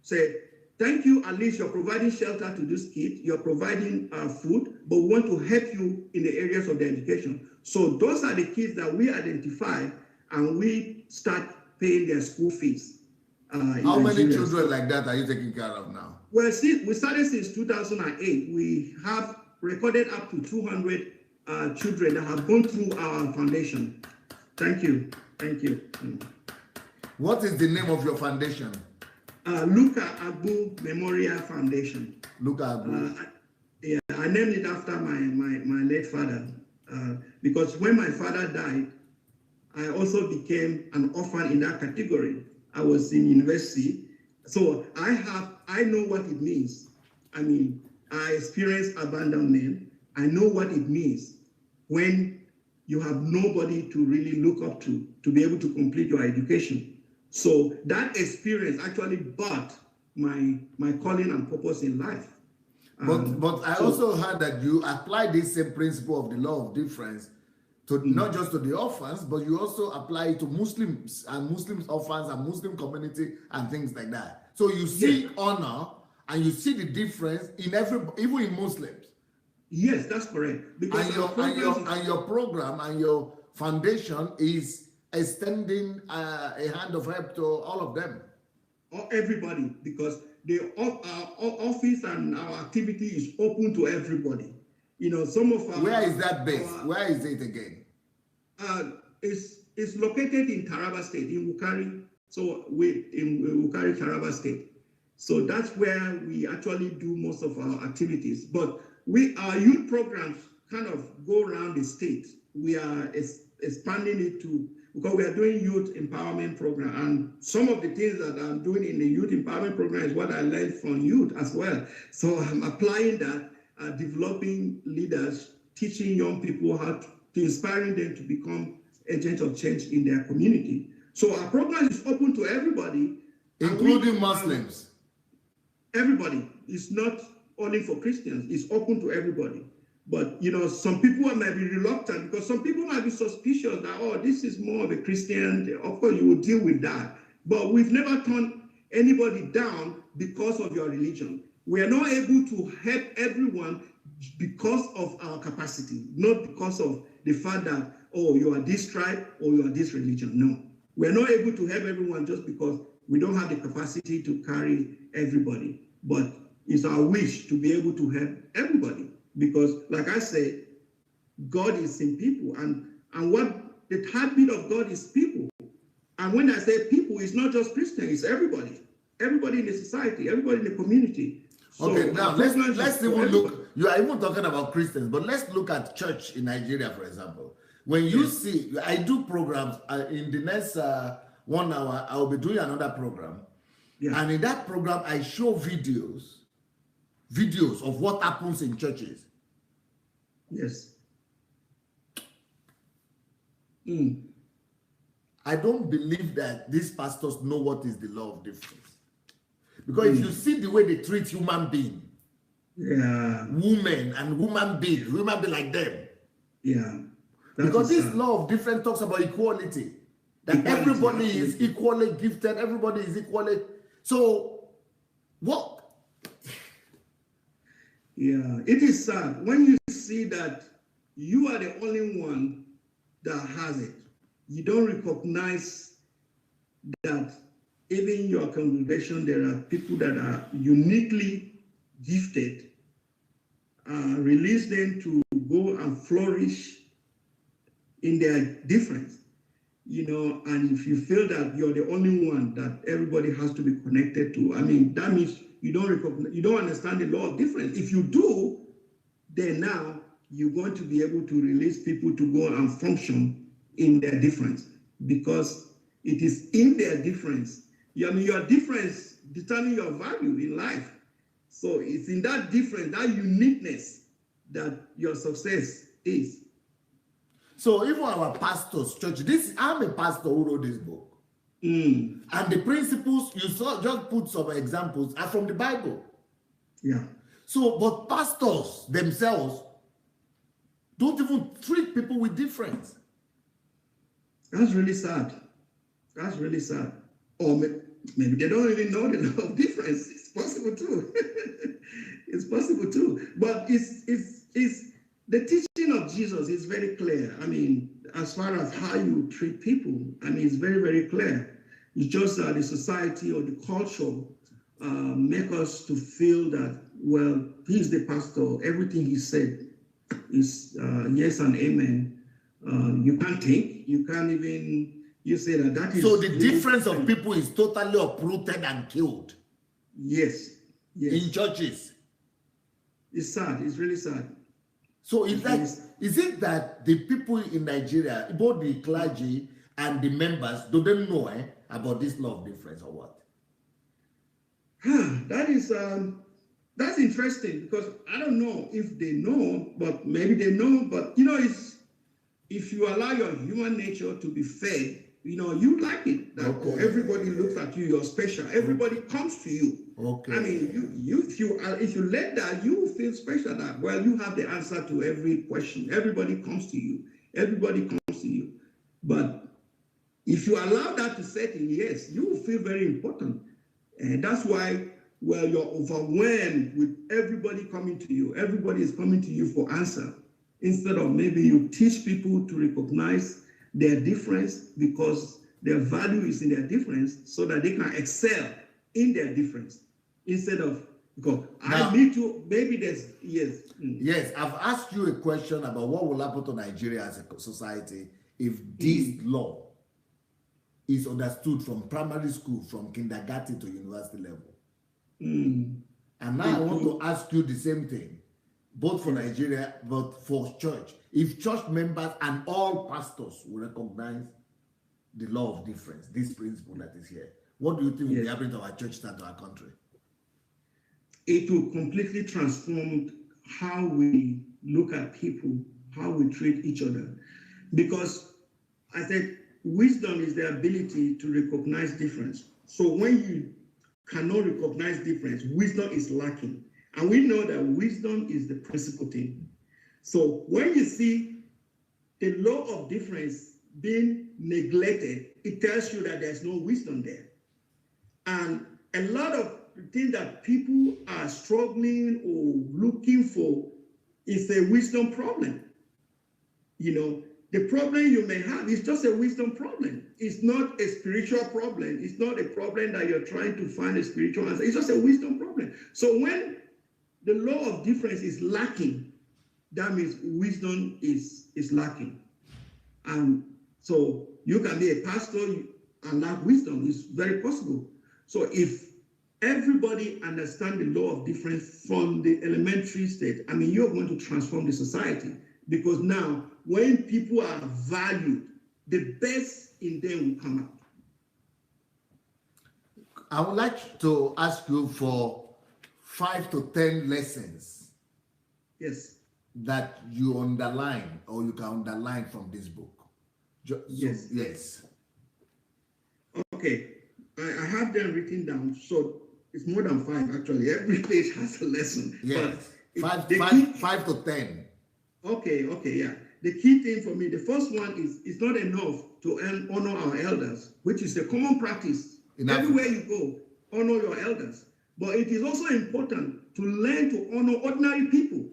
Say, thank you, at least you're providing shelter to this kid, you're providing food, but we want to help you in the areas of the education. So those are the kids that we identify and we start paying their school fees. How many children like that are you taking care of now? Well, we started since 2008. We have recorded up to 200 children that have gone through our foundation. Thank you. Thank you. What is the name of your foundation? Luka AGBU Memorial Foundation. Luka AGBU. Yeah, I named it after my late father because when my father died, I also became an orphan in that category. I was in university, so I know what it means. I mean, I experienced abandonment. I know what it means when you have nobody to really look up to be able to complete your education. So that experience actually brought my calling and purpose in life. But I also heard that you apply this same principle of the law of difference to not just to the orphans, but you also apply it to Muslims and Muslims orphans and Muslim community and things like that. So you see honor and you see the difference in even in Muslims. Yes, that's correct. Because and your program and your foundation is extending a hand of help to all of them. Or everybody, because our office and our activity is open to everybody. You know, some of our... Where is that based? Where is it again? It's located in Taraba State, in Wukari. So in Wukari, Taraba State. So that's where we actually do most of our activities. But our youth programs kind of go around the state. We are expanding it to, because we are doing youth empowerment program. And some of the things that I'm doing in the youth empowerment program is what I learned from youth as well. So I'm applying that, developing leaders, teaching young people how to inspiring them to become agents of change in their community. So our program is open to everybody. Including Muslims. Everybody. It's not only for Christians. It's open to everybody. But, you know, some people might be reluctant because some people might be suspicious that, oh, this is more of a Christian. Of course, you will deal with that. But we've never turned anybody down because of your religion. We are not able to help everyone because of our capacity, not because of the fact that, oh, you are this tribe or you are this religion. No. We are not able to help everyone just because we don't have the capacity to carry everybody. But it's our wish to be able to help everybody. Because, like I said, God is in people. And what the heartbeat of God is people. And when I say people, it's not just Christians, it's everybody. Everybody in the society, everybody in the community. So okay, now let's even look. You are even talking about Christians, but let's look at church in Nigeria, for example. When you see, I do programs in the next 1 hour, I will be doing another program. Yeah. And in that program, I show videos of what happens in churches. Yes. I don't believe that these pastors know what is the law of difference. Because if you see the way they treat human beings, women and human beings like them. Yeah. Because this law of difference talks about equality. That everybody is equally gifted, everybody is equally. So, what? Yeah, it is sad when you see that you are the only one that has it. You don't recognize that even in your congregation, there are people that are uniquely gifted. Release them to go and flourish in their difference, you know, and if you feel that you're the only one that everybody has to be connected to, I mean, that means you don't understand the law of difference. If you do, then now you're going to be able to release people to go and function in their difference, because it is in their difference. I mean, your difference determines your value in life. So it's in that difference, that uniqueness, that your success is. So even our pastors, church, I'm a pastor who wrote this book. And the principles, you saw, just put some examples, are from the Bible. Yeah. So, but pastors themselves don't even treat people with difference. That's really sad. That's really sad. Or maybe they don't even know the law of difference. It's possible too. It's possible too. But it's the teaching of Jesus is very clear. I mean, as far as how you treat people, I mean, it's very, very clear. It's just that the society or the culture make us to feel that, well, he's the pastor. Everything he said is yes and amen. You can't think. You can't even You say that is... So the difference of people is totally uprooted and killed. Yes. In churches. It's sad. It's really sad. So is it that the people in Nigeria, both the clergy and the members, do they know about this law of difference or what? That is that's interesting, because I don't know if they know, but maybe they know. But it's, if you allow your human nature to be fair, you like it. That everybody looks at you, you're special. Everybody comes to you. Okay. I mean, if you let that, you feel special. That, well, you have the answer to every question. Everybody comes to you. Everybody comes to you. But if you allow that to set in, yes, you will feel very important. And that's why, well, you're overwhelmed with everybody coming to you. Everybody is coming to you for answer. Instead of maybe you teach people to recognize their difference, because their value is in their difference, so that they can excel in their difference. Instead of, because now, I need to, maybe there's, yes. Yes, I've asked you a question about what will happen to Nigeria as a society if this law is understood from primary school, from kindergarten to university level. And now I want to ask you the same thing, both for Nigeria, but for church. If church members and all pastors will recognize the law of difference, this principle that is here, what do you think will be happening to our church and to our country? It will completely transform how we look at people, how we treat each other. Because I said, wisdom is the ability to recognize difference. So when you cannot recognize difference, wisdom is lacking. And we know that wisdom is the principal thing. So when you see the law of difference being neglected, it tells you that there's no wisdom there. And a lot of things that people are struggling or looking for is a wisdom problem. The problem you may have is just a wisdom problem. It's not a spiritual problem. It's not a problem that you're trying to find a spiritual answer. It's just a wisdom problem. So when the law of difference is lacking, that means wisdom is lacking. And so you can be a pastor and lack wisdom. It's very possible. So if everybody understands the law of difference from the elementary state, I mean, you're going to transform the society. Because now, when people are valued, the best in them will come out. I would like to ask you for 5 to 10 lessons. Yes. That you underline, or you can underline from this book. Yes. Yes. Okay. I have them written down. So it's more than 5, actually. Every page has a lesson. Yes. But 5 to 10. Okay, yeah. The key thing for me, the first one is, it's not enough to honor our elders, which is a common practice. Everywhere you go, honor your elders. But it is also important to learn to honor ordinary people.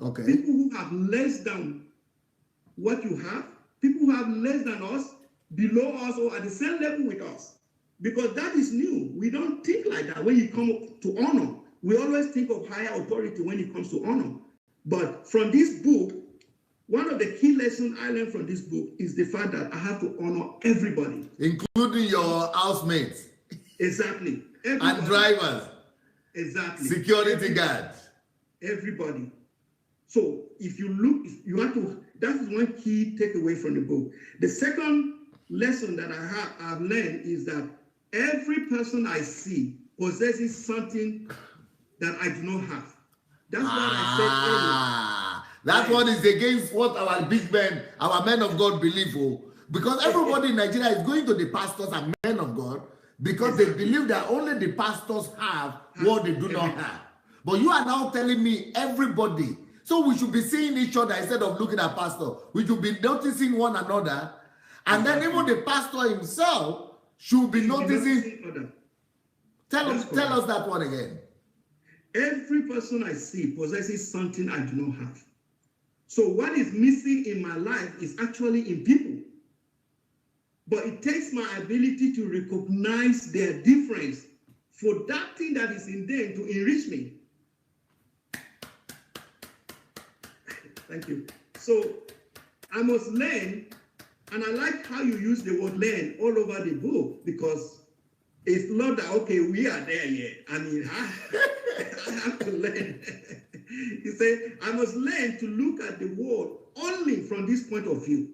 Okay. People who have less than what you have, people who have less than us, below us, or at the same level with us. Because that is new. We don't think like that when you come to honor. We always think of higher authority when it comes to honor. But from this book, one of the key lessons I learned from this book is the fact that I have to honor everybody. Including your housemates. Exactly. Everybody. And drivers. Exactly. Security guards. Everybody. So if you look, you have to, that is one key takeaway from the book. The second lesson that I've learned is that every person I see possesses something that I do not have. That's what I said earlier. That one is against what our big men, our men of God believe. Because everybody in Nigeria is going to the pastors and men of God because they believe that only the pastors have what they do not have. But you are now telling me everybody. So we should be seeing each other instead of looking at pastor. We should be noticing one another. And then even the pastor himself should be noticing. Tell us that one again. Every person I see possesses something I do not have. So what is missing in my life is actually in people. But it takes my ability to recognize their difference for that thing that is in them to enrich me. Thank you. So I must learn And I like how you use the word learn all over the book, because it's not that, okay, we are there yet. I mean, I have to learn. You say, I must learn to look at the world only from this point of view.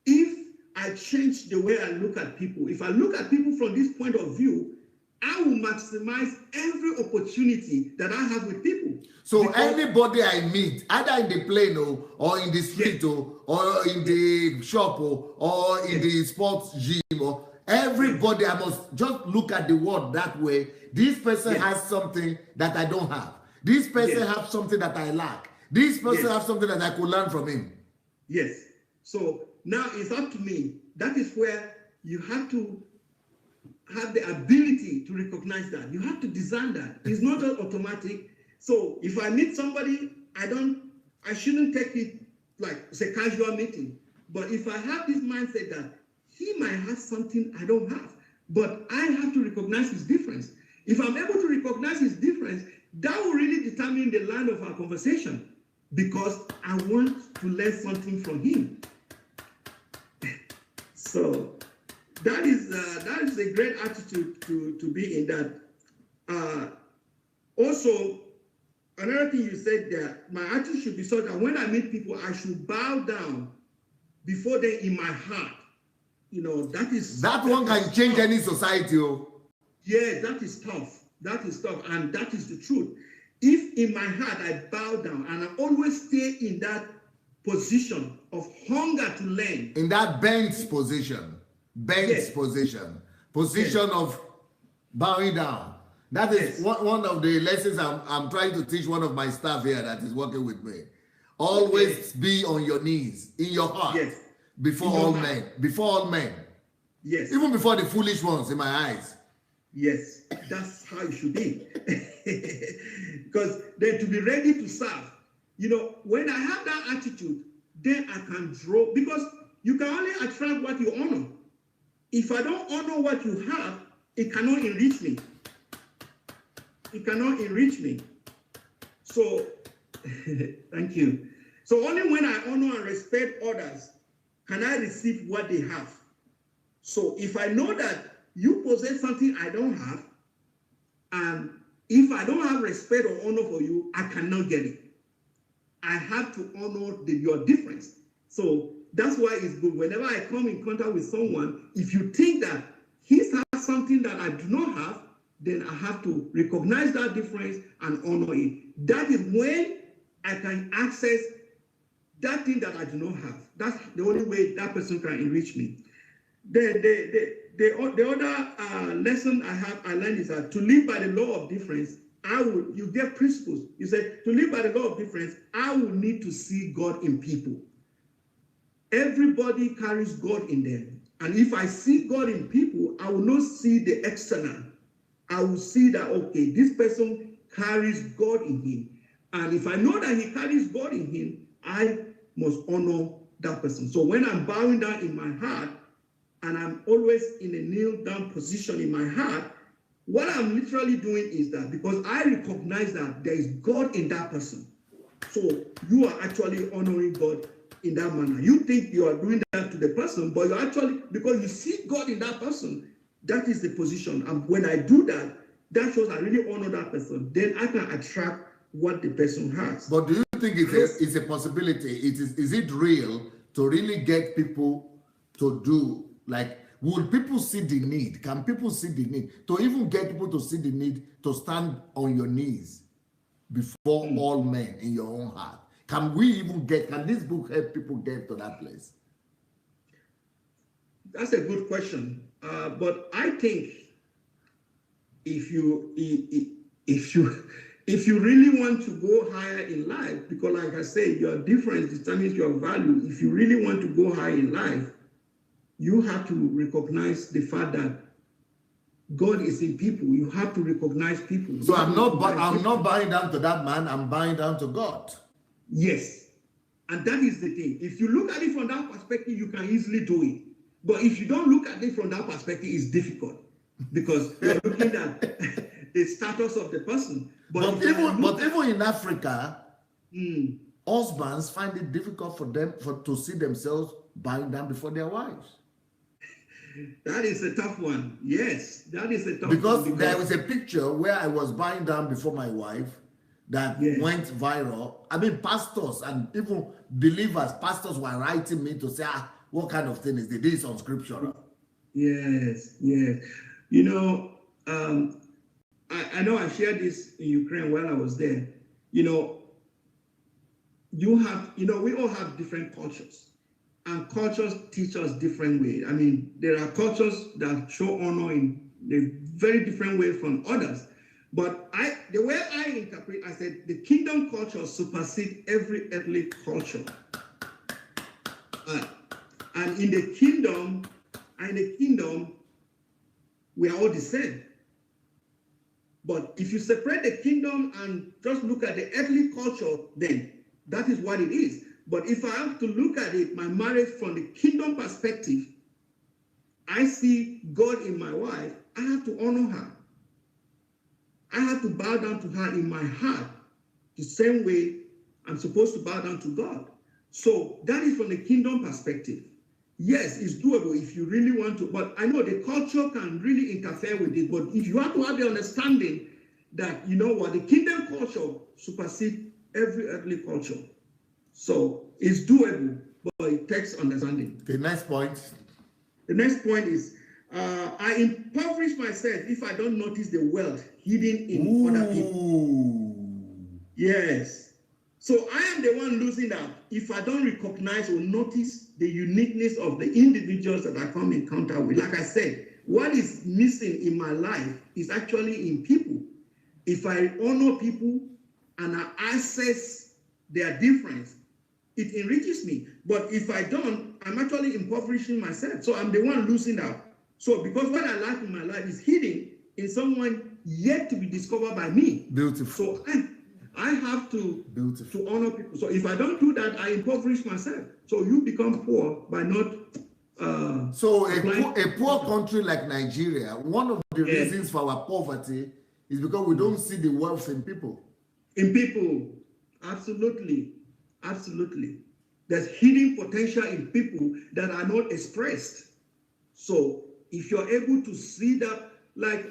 If I change the way I look at people, if I look at people from this point of view, I will maximize every opportunity that I have with people. So anybody I meet, either in the plane or in the street or in the shop or in the sports gym, or everybody, I must just look at the world that way. This person has something that I don't have. This person has something that I lack. This person has something that I could learn from him. Yes. So now it's up to me. That is where you have to have the ability to recognize that. You have to design that. It's not just automatic. So if I meet somebody, I shouldn't take it like it's a casual meeting. But if I have this mindset that he might have something I don't have, but I have to recognize his difference. If I'm able to recognize his difference, that will really determine the line of our conversation, because I want to learn something from him. So that is a great attitude to be in that. Also, another thing you said there, my attitude should be such that when I meet people, I should bow down before them in my heart. You know, that one can change any society. Yeah, that is tough. That is tough, and that is the truth. If in my heart I bow down and I always stay in that position of hunger to learn, in that bent position, position of bowing down. That is one of the lessons I'm trying to teach one of my staff here that is working with me. Always be on your knees, in your heart, before all men. Before all men. Yes. Even before the foolish ones in my eyes. Yes, that's how it should be. Because then to be ready to serve, you know, when I have that attitude, then I can draw, because you can only attract what you honor. If I don't honor what you have, it cannot enrich me. It cannot enrich me. So, thank you. So only when I honor and respect others can I receive what they have. So if I know that you possess something I don't have, and if I don't have respect or honor for you, I cannot get it. I have to honor your difference. So that's why it's good. Whenever I come in contact with someone, if you think that he has something that I do not have, then I have to recognize that difference and honor it. That is when I can access that thing that I do not have. That's the only way that person can enrich me. The other lesson I learned is that to live by the law of difference, you get principles. You say, to live by the law of difference, I will need to see God in people. Everybody carries God in them. And if I see God in people, I will not see the external. I will see that, okay, this person carries God in him. And if I know that he carries God in him, I must honor that person. So when I'm bowing down in my heart, and I'm always in a kneel down position in my heart, what I'm literally doing is that because I recognize that there is God in that person. So you are actually honoring God in that manner. You think you are doing that to the person, but you're actually, because you see God in that person, that is the position. And when I do that, that shows I really honor that person. Then I can attract what the person has. But do you think it's a possibility? Is it real to really get people to do, like, will people see the need? Can people see the need? To even get people to see the need to stand on your knees before all men in your own heart. Can this book help people get to that place? That's a good question. But I think if you really want to go higher in life, because like I said, your difference determines your value. If you really want to go high in life, you have to recognize the fact that God is in people. You have to recognize people. So I'm not bowing down to that man. I'm bowing down to God. Yes, and that is the thing. If you look at it from that perspective, you can easily do it. But if you don't look at it from that perspective, it's difficult because you're looking at the status of the person. But even in Africa, husbands find it difficult for them to see themselves buying down before their wives? That is a tough one. Yes, that is a tough because one. There was a picture where I was buying down before my wife that went viral. I mean, pastors and even believers, pastors were writing me to say, what kind of thing is this? This is unscriptural. Yes, yes. You know, I know I shared this in Ukraine while I was there. You know, we all have different cultures, and cultures teach us different ways. I mean, there are cultures that show honor in a very different way from others. But the way I interpret, I said the kingdom culture supersedes every earthly culture. And in the kingdom, we are all the same. But if you separate the kingdom and just look at the earthly culture, then that is what it is. But if I have to look at it, my marriage from the kingdom perspective, I see God in my wife. I have to honor her. I have to bow down to her in my heart, the same way I'm supposed to bow down to God. So that is from the kingdom perspective. Yes, it's doable if you really want to, but I know the culture can really interfere with it. But if you have to have the understanding that, you know what, the kingdom culture supersedes every earthly culture. So it's doable, but it takes understanding. The next point. The next point is, I impoverish myself if I don't notice the wealth hidden in other people. Yes. So I am the one losing out if I don't recognize or notice the uniqueness of the individuals that I come in contact with. Like I said, what is missing in my life is actually in people. If I honor people and I access their difference, it enriches me. But if I don't, I'm actually impoverishing myself. So I'm the one losing out. So because what I like in my life is hidden in someone yet to be discovered by me. Beautiful. So I have to honor people. So if I don't do that, I impoverish myself. So you become poor by not. So a poor country like Nigeria, one of the reasons for our poverty is because we don't see the wealth in people. In people, absolutely, absolutely. There's hidden potential in people that are not expressed. So if you're able to see that, like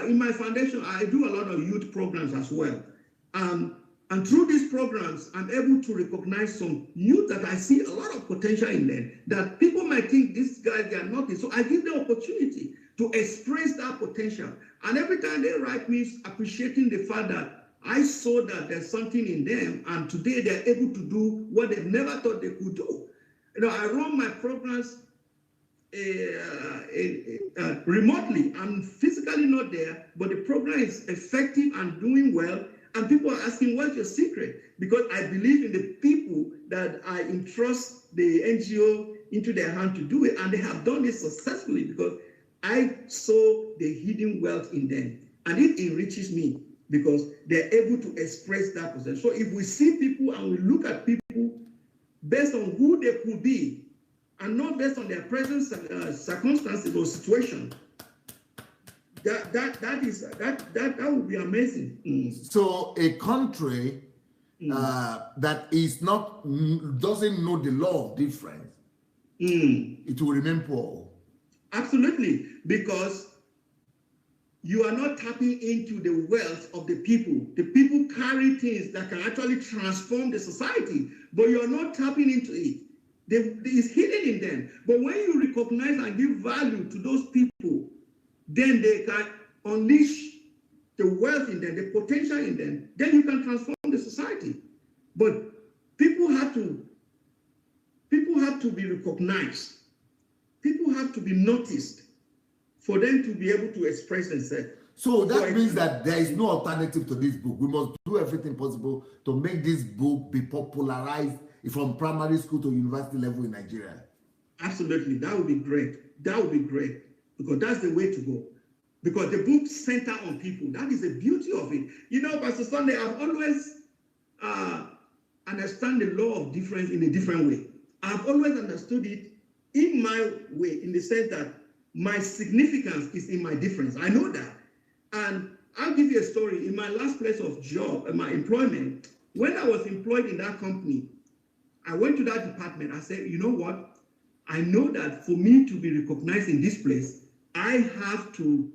in my foundation, I do a lot of youth programs as well. And through these programs, I'm able to recognize some youth that I see a lot of potential in them, that people might think these guys, they are nothing. So I give them opportunity to express that potential. And every time they write me appreciating the fact that I saw that there's something in them, and today they're able to do what they never thought they could do. You know, I run my programs remotely. I'm physically not there, but the program is effective and doing well. And people are asking, what's your secret? Because I believe in the people that I entrust the NGO into their hand to do it. And they have done this successfully because I saw the hidden wealth in them. And it enriches me because they're able to express that potential. So if we see people and we look at people based on who they could be, and not based on their present circumstances or situation, that would be amazing. So a country that is not doesn't know the law of difference, it will remain poor. Absolutely, because you are not tapping into the wealth of the people. The people carry things that can actually transform the society, but you are not tapping into it. It's hidden in them. But when you recognize and give value to those people, then they can unleash the wealth in them, the potential in them. Then you can transform the society. But people have to be recognized. People have to be noticed for them to be able to express themselves. So that means that there is no alternative to this book. We must do everything possible to make this book be popularized from primary school to university level in Nigeria. Absolutely. That would be great. That would be great. Because that's the way to go. Because the book center on people. That is the beauty of it. You know, Pastor Sandey, I've always understand the law of difference in a different way. I've always understood it in my way, in the sense that my significance is in my difference. I know that. And I'll give you a story. In my last place of job, my employment, when I was employed in that company, I went to that department. I said, you know what? I know that for me to be recognized in this place, I have to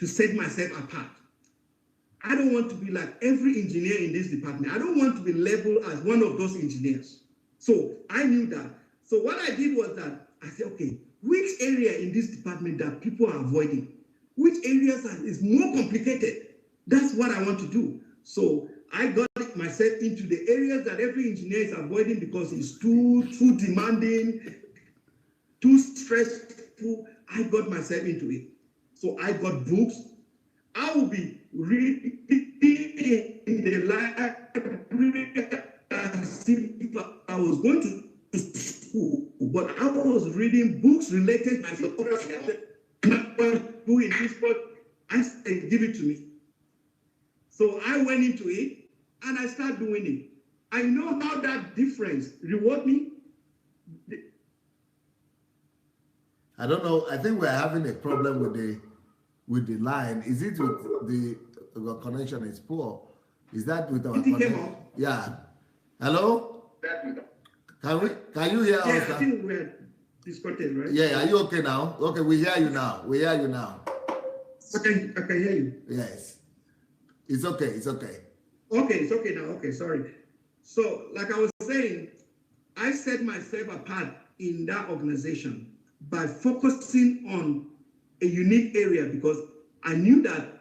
set myself apart. I don't want to be like every engineer in this department. I don't want to be labeled as one of those engineers. So I knew that. So what I did was that I said, okay, which area in this department that people are avoiding? Which areas is more complicated? That's what I want to do. So I got myself into the areas that every engineer is avoiding because it's too demanding, too stressful. I got myself into it. So I got books. I will be reading in the library as if I was going to school, but I was reading books related to my photography. Doing this, but I said, give it to me. So I went into it and I started doing it. I know how that difference reward me. I don't know. I think we're having a problem with the line. Is it with the connection is poor? Is that with our connection? Yeah. Hello? Can you hear us? Yeah, I think we're disconnected, right? Yeah, are you okay now? Okay, we hear you now. We hear you now. I can hear you. Yes. It's okay. It's okay. Okay, it's okay now. Okay, sorry. So, like I was saying, I set myself apart in that organization by focusing on a unique area because I knew that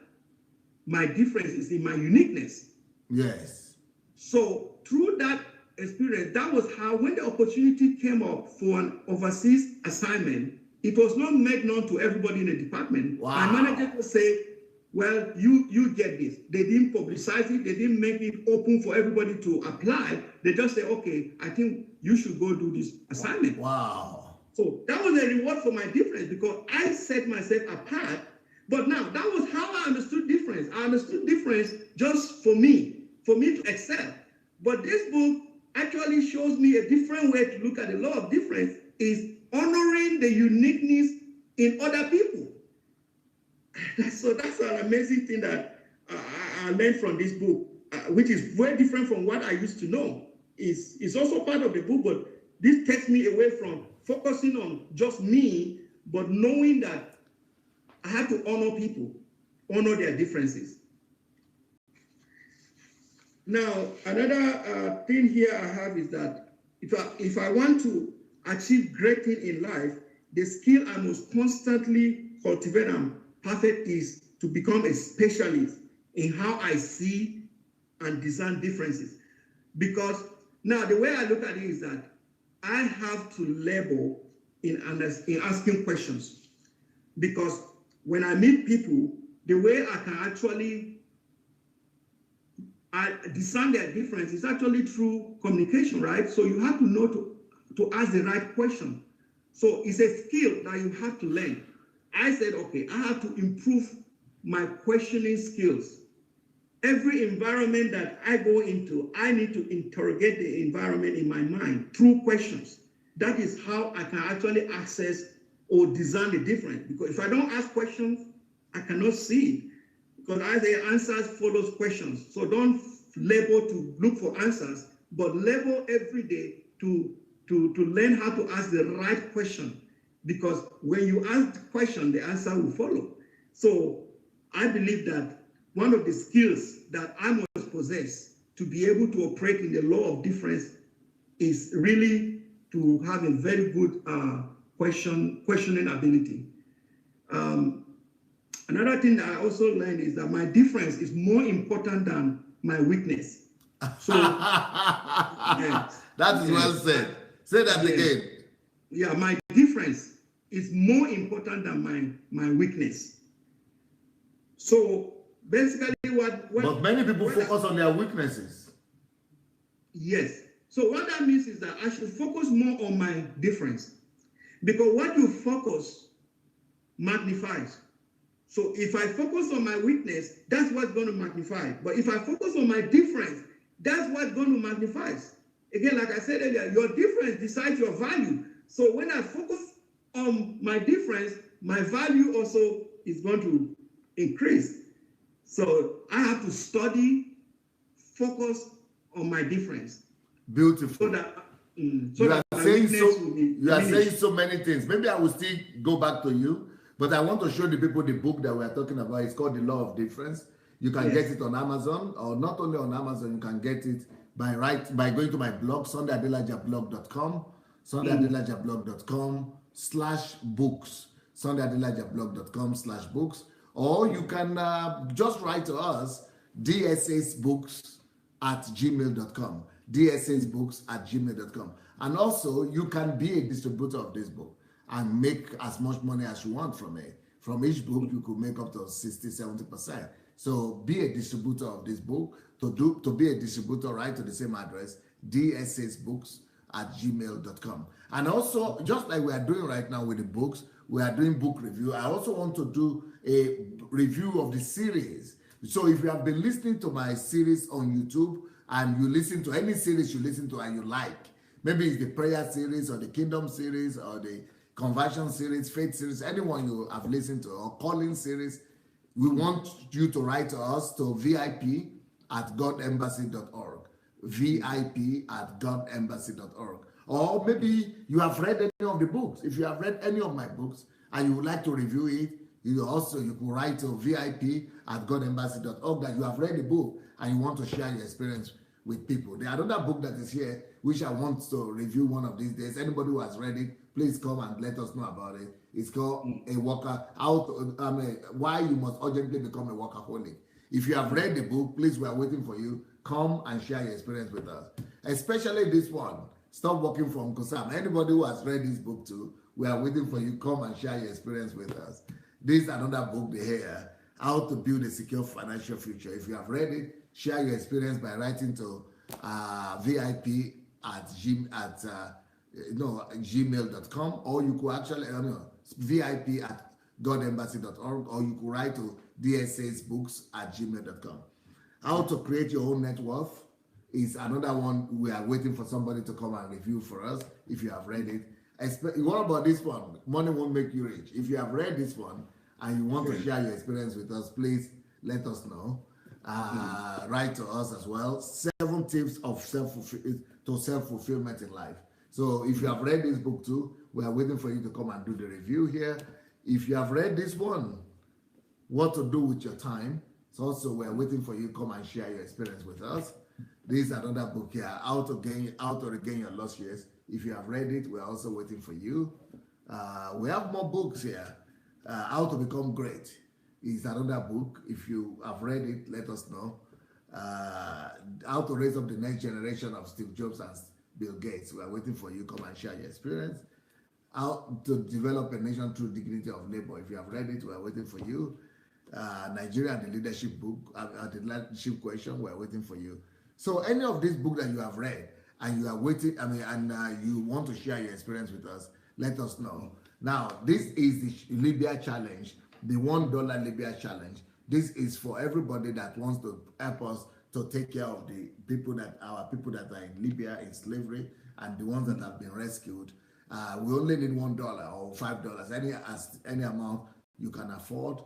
my difference is in my uniqueness. Yes. So, through that experience, that was how, when the opportunity came up for an overseas assignment, it was not made known to everybody in the department. Wow. My manager would say, well, you get this. They didn't publicize it. They didn't make it open for everybody to apply. They just say, okay, I think you should go do this assignment. Wow. So that was a reward for my difference because I set myself apart. But now, that was how I understood difference. I understood difference just for me to excel. But this book actually shows me a different way to look at the law of difference, is honoring the uniqueness in other people. So that's an amazing thing that I learned from this book, which is very different from what I used to know. It's also part of the book, but this takes me away from focusing on just me, but knowing that I have to honor people, honor their differences. Now, another thing here I have is that if I want to achieve great things in life, the skill I must constantly cultivate and perfect is to become a specialist in how I see and design differences. Because now the way I look at it is that I have to label in asking questions. Because when I meet people, the way I can actually discern their difference is actually through communication, right? So you have to know to ask the right question. So it's a skill that you have to learn. I said, okay, I have to improve my questioning skills. Every environment that I go into, I need to interrogate the environment in my mind through questions. That is how I can actually access or discern the difference. Because if I don't ask questions, I cannot see it. Because as the answers follows questions. So don't label to look for answers, but label every day to learn how to ask the right question. Because when you ask the question, the answer will follow. So I believe that one of the skills that I must possess to be able to operate in the law of difference is really to have a very good questioning ability. Another thing that I also learned is that my difference is more important than my weakness. So yes, that is well said. Say that again. Yeah, my difference is more important than my weakness. So basically but many people focus on their weaknesses. Yes. So what that means is that I should focus more on my difference. Because what you focus magnifies. So if I focus on my weakness, that's what's going to magnify. But if I focus on my difference, that's what's going to magnify. Again, like I said earlier, your difference decides your value. So when I focus on my difference, my value also is going to increase. So I have to study, focus on my difference. Beautiful. So you are saying so many things. Maybe I will still go back to you, but I want to show the people the book that we are talking about. It's called The Law of Difference. You can get it on Amazon, or not only on Amazon, you can get it by going to my blog, SandeiAdelajablog.com, SandeiAdelajablog.com/books, SandeiAdelajablog.com/books, or you can just write to us, dssbooks@gmail.com, dssbooks@gmail.com. And also, you can be a distributor of this book and make as much money as you want from it. From each book, you could make up to 60-70%. So be a distributor of this book. To be a distributor, write to the same address, dssbooks@gmail.com. And also, just like we are doing right now with the books, we are doing book review. I also want to do a review of the series. So if you have been listening to my series on YouTube, and you listen to any series you listen to and you like, maybe it's the prayer series or the kingdom series or the conversion series, faith series, anyone you have listened to, or calling series, we want you to write to us to vip@godembassy.org, vip@godembassy.org. Or maybe you have read any of the books. If you have read any of my books and you would like to review it, you could write to vip@godembassy.org that you have read the book and you want to share your experience with people. There's another book that is here which I want to review one of these days. Anybody who has read it, please come and let us know about it. It's called Why You Must Urgently Become a Workaholic. If you have read the book, please, we are waiting for you. Come and share your experience with us. Especially this one, Stop Working for Uncle Sam. Anybody who has read this book too, we are waiting for you. Come and share your experience with us. This is another book here, How to Build a Secure Financial Future. If you have read it, share your experience by writing to vip@gmail.com, or you could actually vip@godembassy.org, or you could write to dssbooks@gmail.com. How to create your own net worth is another one we are waiting for somebody to come and review for us. If you have read it, what about this one? Money Won't Make You Rich. If you have read this one and you want to share your experience with us, please let us know. Write to us as well. 7 tips of self-fulfillment in life. So if you have read this book too, we are waiting for you to come and do the review here. If you have read this one, What to Do with Your Time, so also we are waiting for you to come and share your experience with us. This is another book here, How to Regain Your Lost Years. If you have read it, we are also waiting for you. We have more books here. How to Become Great is another book. If you have read it, let us know. How to Raise Up the Next Generation of Steve Jobs and Bill Gates. We are waiting for you. Come and share your experience. How to Develop a Nation Through Dignity of Labor. If you have read it, we are waiting for you. Nigeria and the Leadership book, the Leadership Question, we are waiting for you. So any of this book that you have read and you are waiting, you want to share your experience with us, let us know. Now, this is the Libya Challenge, the $1 Libya Challenge. This is for everybody that wants to help us to take care of our people that are in Libya in slavery and the ones that have been rescued. We only need $1 or $5, any amount you can afford,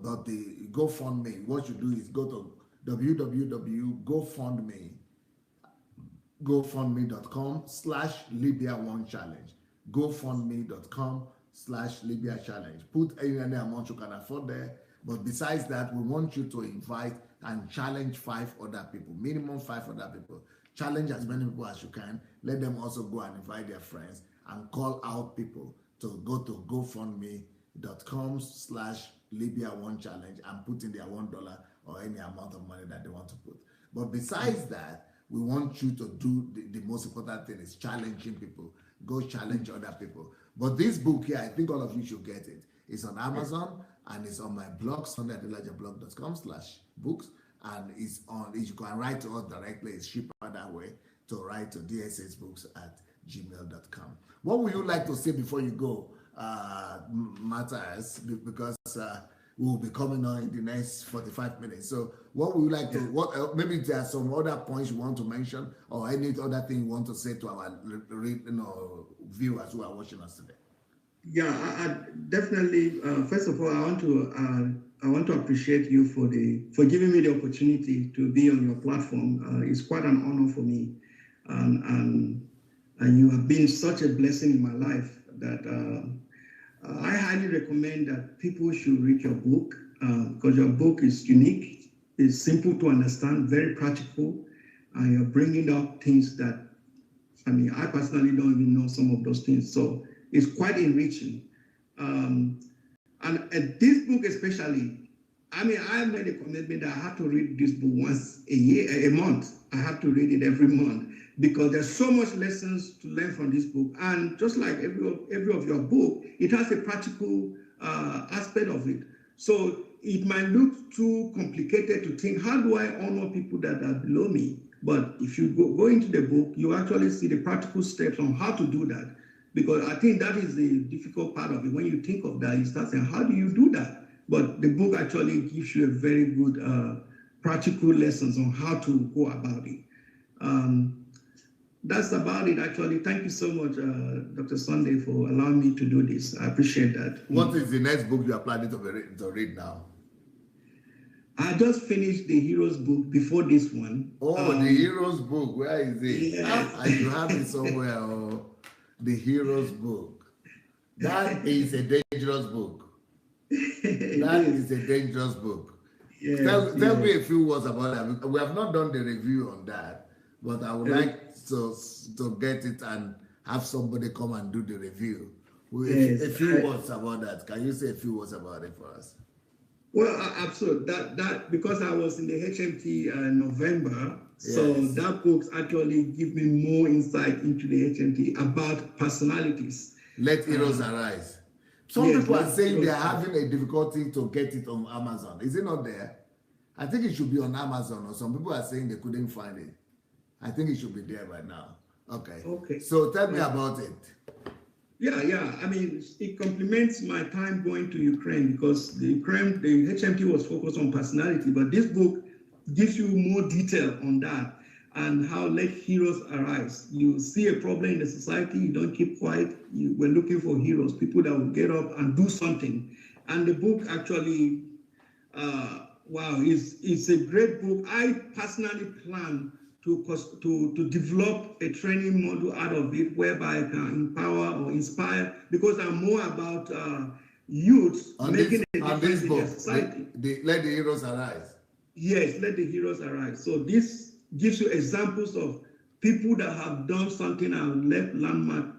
but the GoFundMe, what you do is go to GoFundMe.com/Libya1Challenge. GoFundMe.com/Libya Challenge. Put any amount you can afford there. But besides that, we want you to invite and challenge 5 other people, minimum 5 other people. Challenge as many people as you can. Let them also go and invite their friends and call out people to go to GoFundMe.com/Libya1Challenge and put in their $1 or any amount of money that they want to put. But besides that, we want you to do the most important thing is challenging people. Go challenge other people. But this book here, I think all of you should get it. It's on Amazon and it's on my blog, SandeiAdelajablog.com/books. And you can write to us directly. It's cheaper that way to write to dssbooks@gmail.com. What would you like to say before you go, Matthias? Because we will be coming on in the next 45 minutes. So what would you like to, maybe there are some other points you want to mention or any other thing you want to say to our viewers who are watching us today? Yeah, I definitely. First of all, I want to appreciate you for giving me the opportunity to be on your platform. It's quite an honor for me, and And you have been such a blessing in my life that I highly recommend that people should read your book because your book is unique, it's simple to understand, very practical, and you're bringing up things that, I mean, I personally don't even know some of those things. So it's quite enriching. And this book especially, I mean, I made a commitment that I have to read this book once a month. I have to read it every month because there's so much lessons to learn from this book. And just like every of your book, it has a practical aspect of it. So it might look too complicated to think, how do I honor people that are below me? But if you go into the book, you actually see the practical steps on how to do that. Because I think that is the difficult part of it. When you think of that, you start saying, how do you do that? But the book actually gives you a very good practical lessons on how to go about it. That's about it, actually. Thank you so much, Dr. Sandey, for allowing me to do this. I appreciate that. What is the next book you are planning to read now? I just finished the Heroes book before this one. Oh, the Heroes book. Where is it? Yeah. You have it somewhere. Oh, the Heroes book. That is a dangerous book. That is a dangerous book. Yes, Tell me a few words about that. We have not done the review on that, but I would like to get it and have somebody come and do the review. A few words about that. Can you say a few words about it for us? Well, absolutely. That because I was in the HMT in November, so that book actually give me more insight into the HMT about personalities. Let Heroes Arise. Some people are saying they are having a difficulty to get it on Amazon. Is it not there? I think it should be on Amazon, or some people are saying they couldn't find it. I think it should be there by now. Okay. So tell me about it. Yeah. I mean, it complements my time going to Ukraine because the HMT was focused on personality, but this book gives you more detail on that and how let heroes arise. You see a problem in the society, you don't keep quiet. We're looking for heroes, people that will get up and do something. And the book actually, it's a great book. I personally plan to develop a training model out of it whereby I can empower or inspire, because I'm more about youth making a difference in their society. Let the heroes arise. Yes, let the heroes arise. So this gives you examples of people that have done something and left landmark,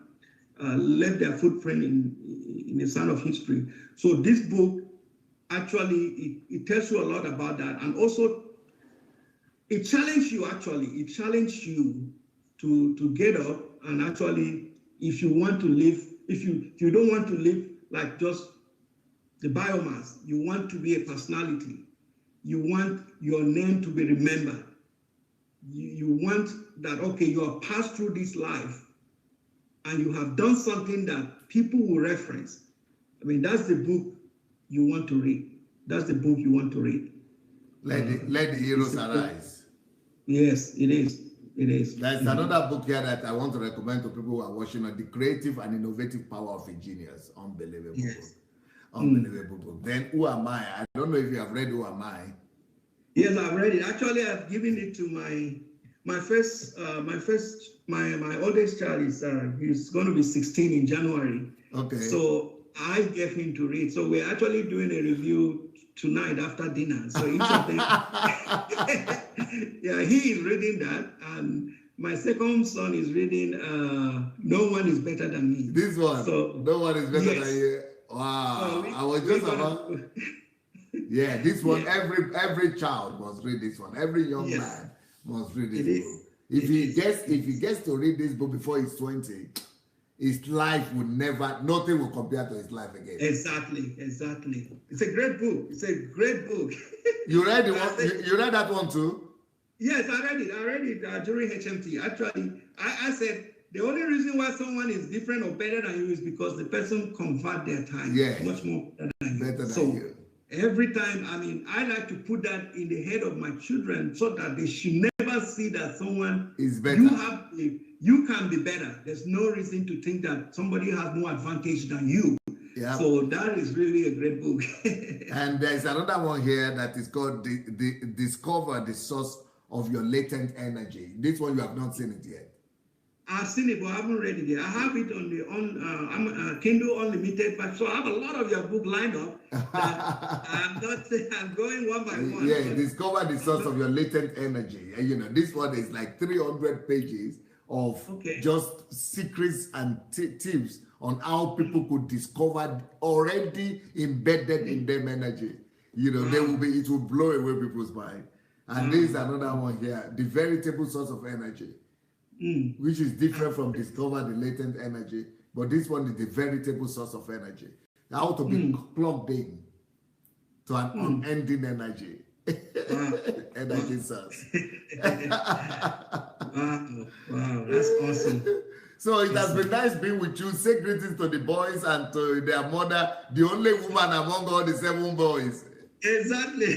left their footprint in the sand of history. So this book actually it tells you a lot about that, and also it challenged you to get up and actually, if you want to live, if you don't want to live like just the biomass, you want to be a personality. You want your name to be remembered. You want that, okay, you have passed through this life and you have done something that people will reference. I mean, that's the book you want to read. That's the book you want to read. Let the heroes arise. Yes, it is. It is. There's another book here that I want to recommend to people who are watching on The Creative and Innovative Power of a Genius. Unbelievable book. Unbelievable book. Then Who Am I? I don't know if you have read Who Am I. Yes, I've read it. Actually, I've given it to my oldest child is he's going to be 16 in January. Okay. So I gave him to read. So we're actually doing a review tonight after dinner. So each of them, yeah, he is reading that, and my second son is reading No One Is Better Than Me. This one. So No One Is Better Than You. Wow. So I was just about. Yeah, this one. Yes. Every child must read this one. Every young man must read this book. If he gets to read this book before he's 20, his life would nothing will compare to his life again. Exactly. It's a great book. You read you read that one too? Yes, I read it during HMT. Actually, I said the only reason why someone is different or better than you is because the person convert their time much more better than you. Every time, I mean, I like to put that in the head of my children so that they should never see that someone is better. You can be better. There's no reason to think that somebody has more advantage than you. Yeah. So that is really a great book. And there's another one here that is called Discover the Source of Your Latent Energy. This one you have not seen it yet. I've seen it, but I haven't read it yet. I have it on the Kindle Unlimited, but so I have a lot of your book lined up. I'm going one by one. Yeah, discover the source of your latent energy. You know, this one is like 300 pages of just secrets and tips on how people could discover already embedded in them energy. You know, it will blow away people's mind. And this is another one here, the veritable source of energy. Which is different from discover the latent energy, but this one is the veritable source of energy. How to be plugged in to an unending energy. Energy source. Wow, that's awesome. So it has been nice being with you. Say greetings to the boys and to their mother, the only woman among all the 7 boys. Exactly.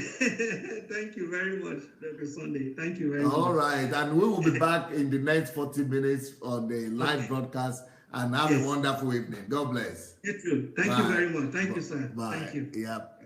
Thank you very much, Dr. Sandey. Thank you very much. All right. And we will be back in the next 40 minutes on the live broadcast. And have a wonderful evening. God bless. You too. Thank you very much. Thank you, sir. Bye. Thank you. Yep.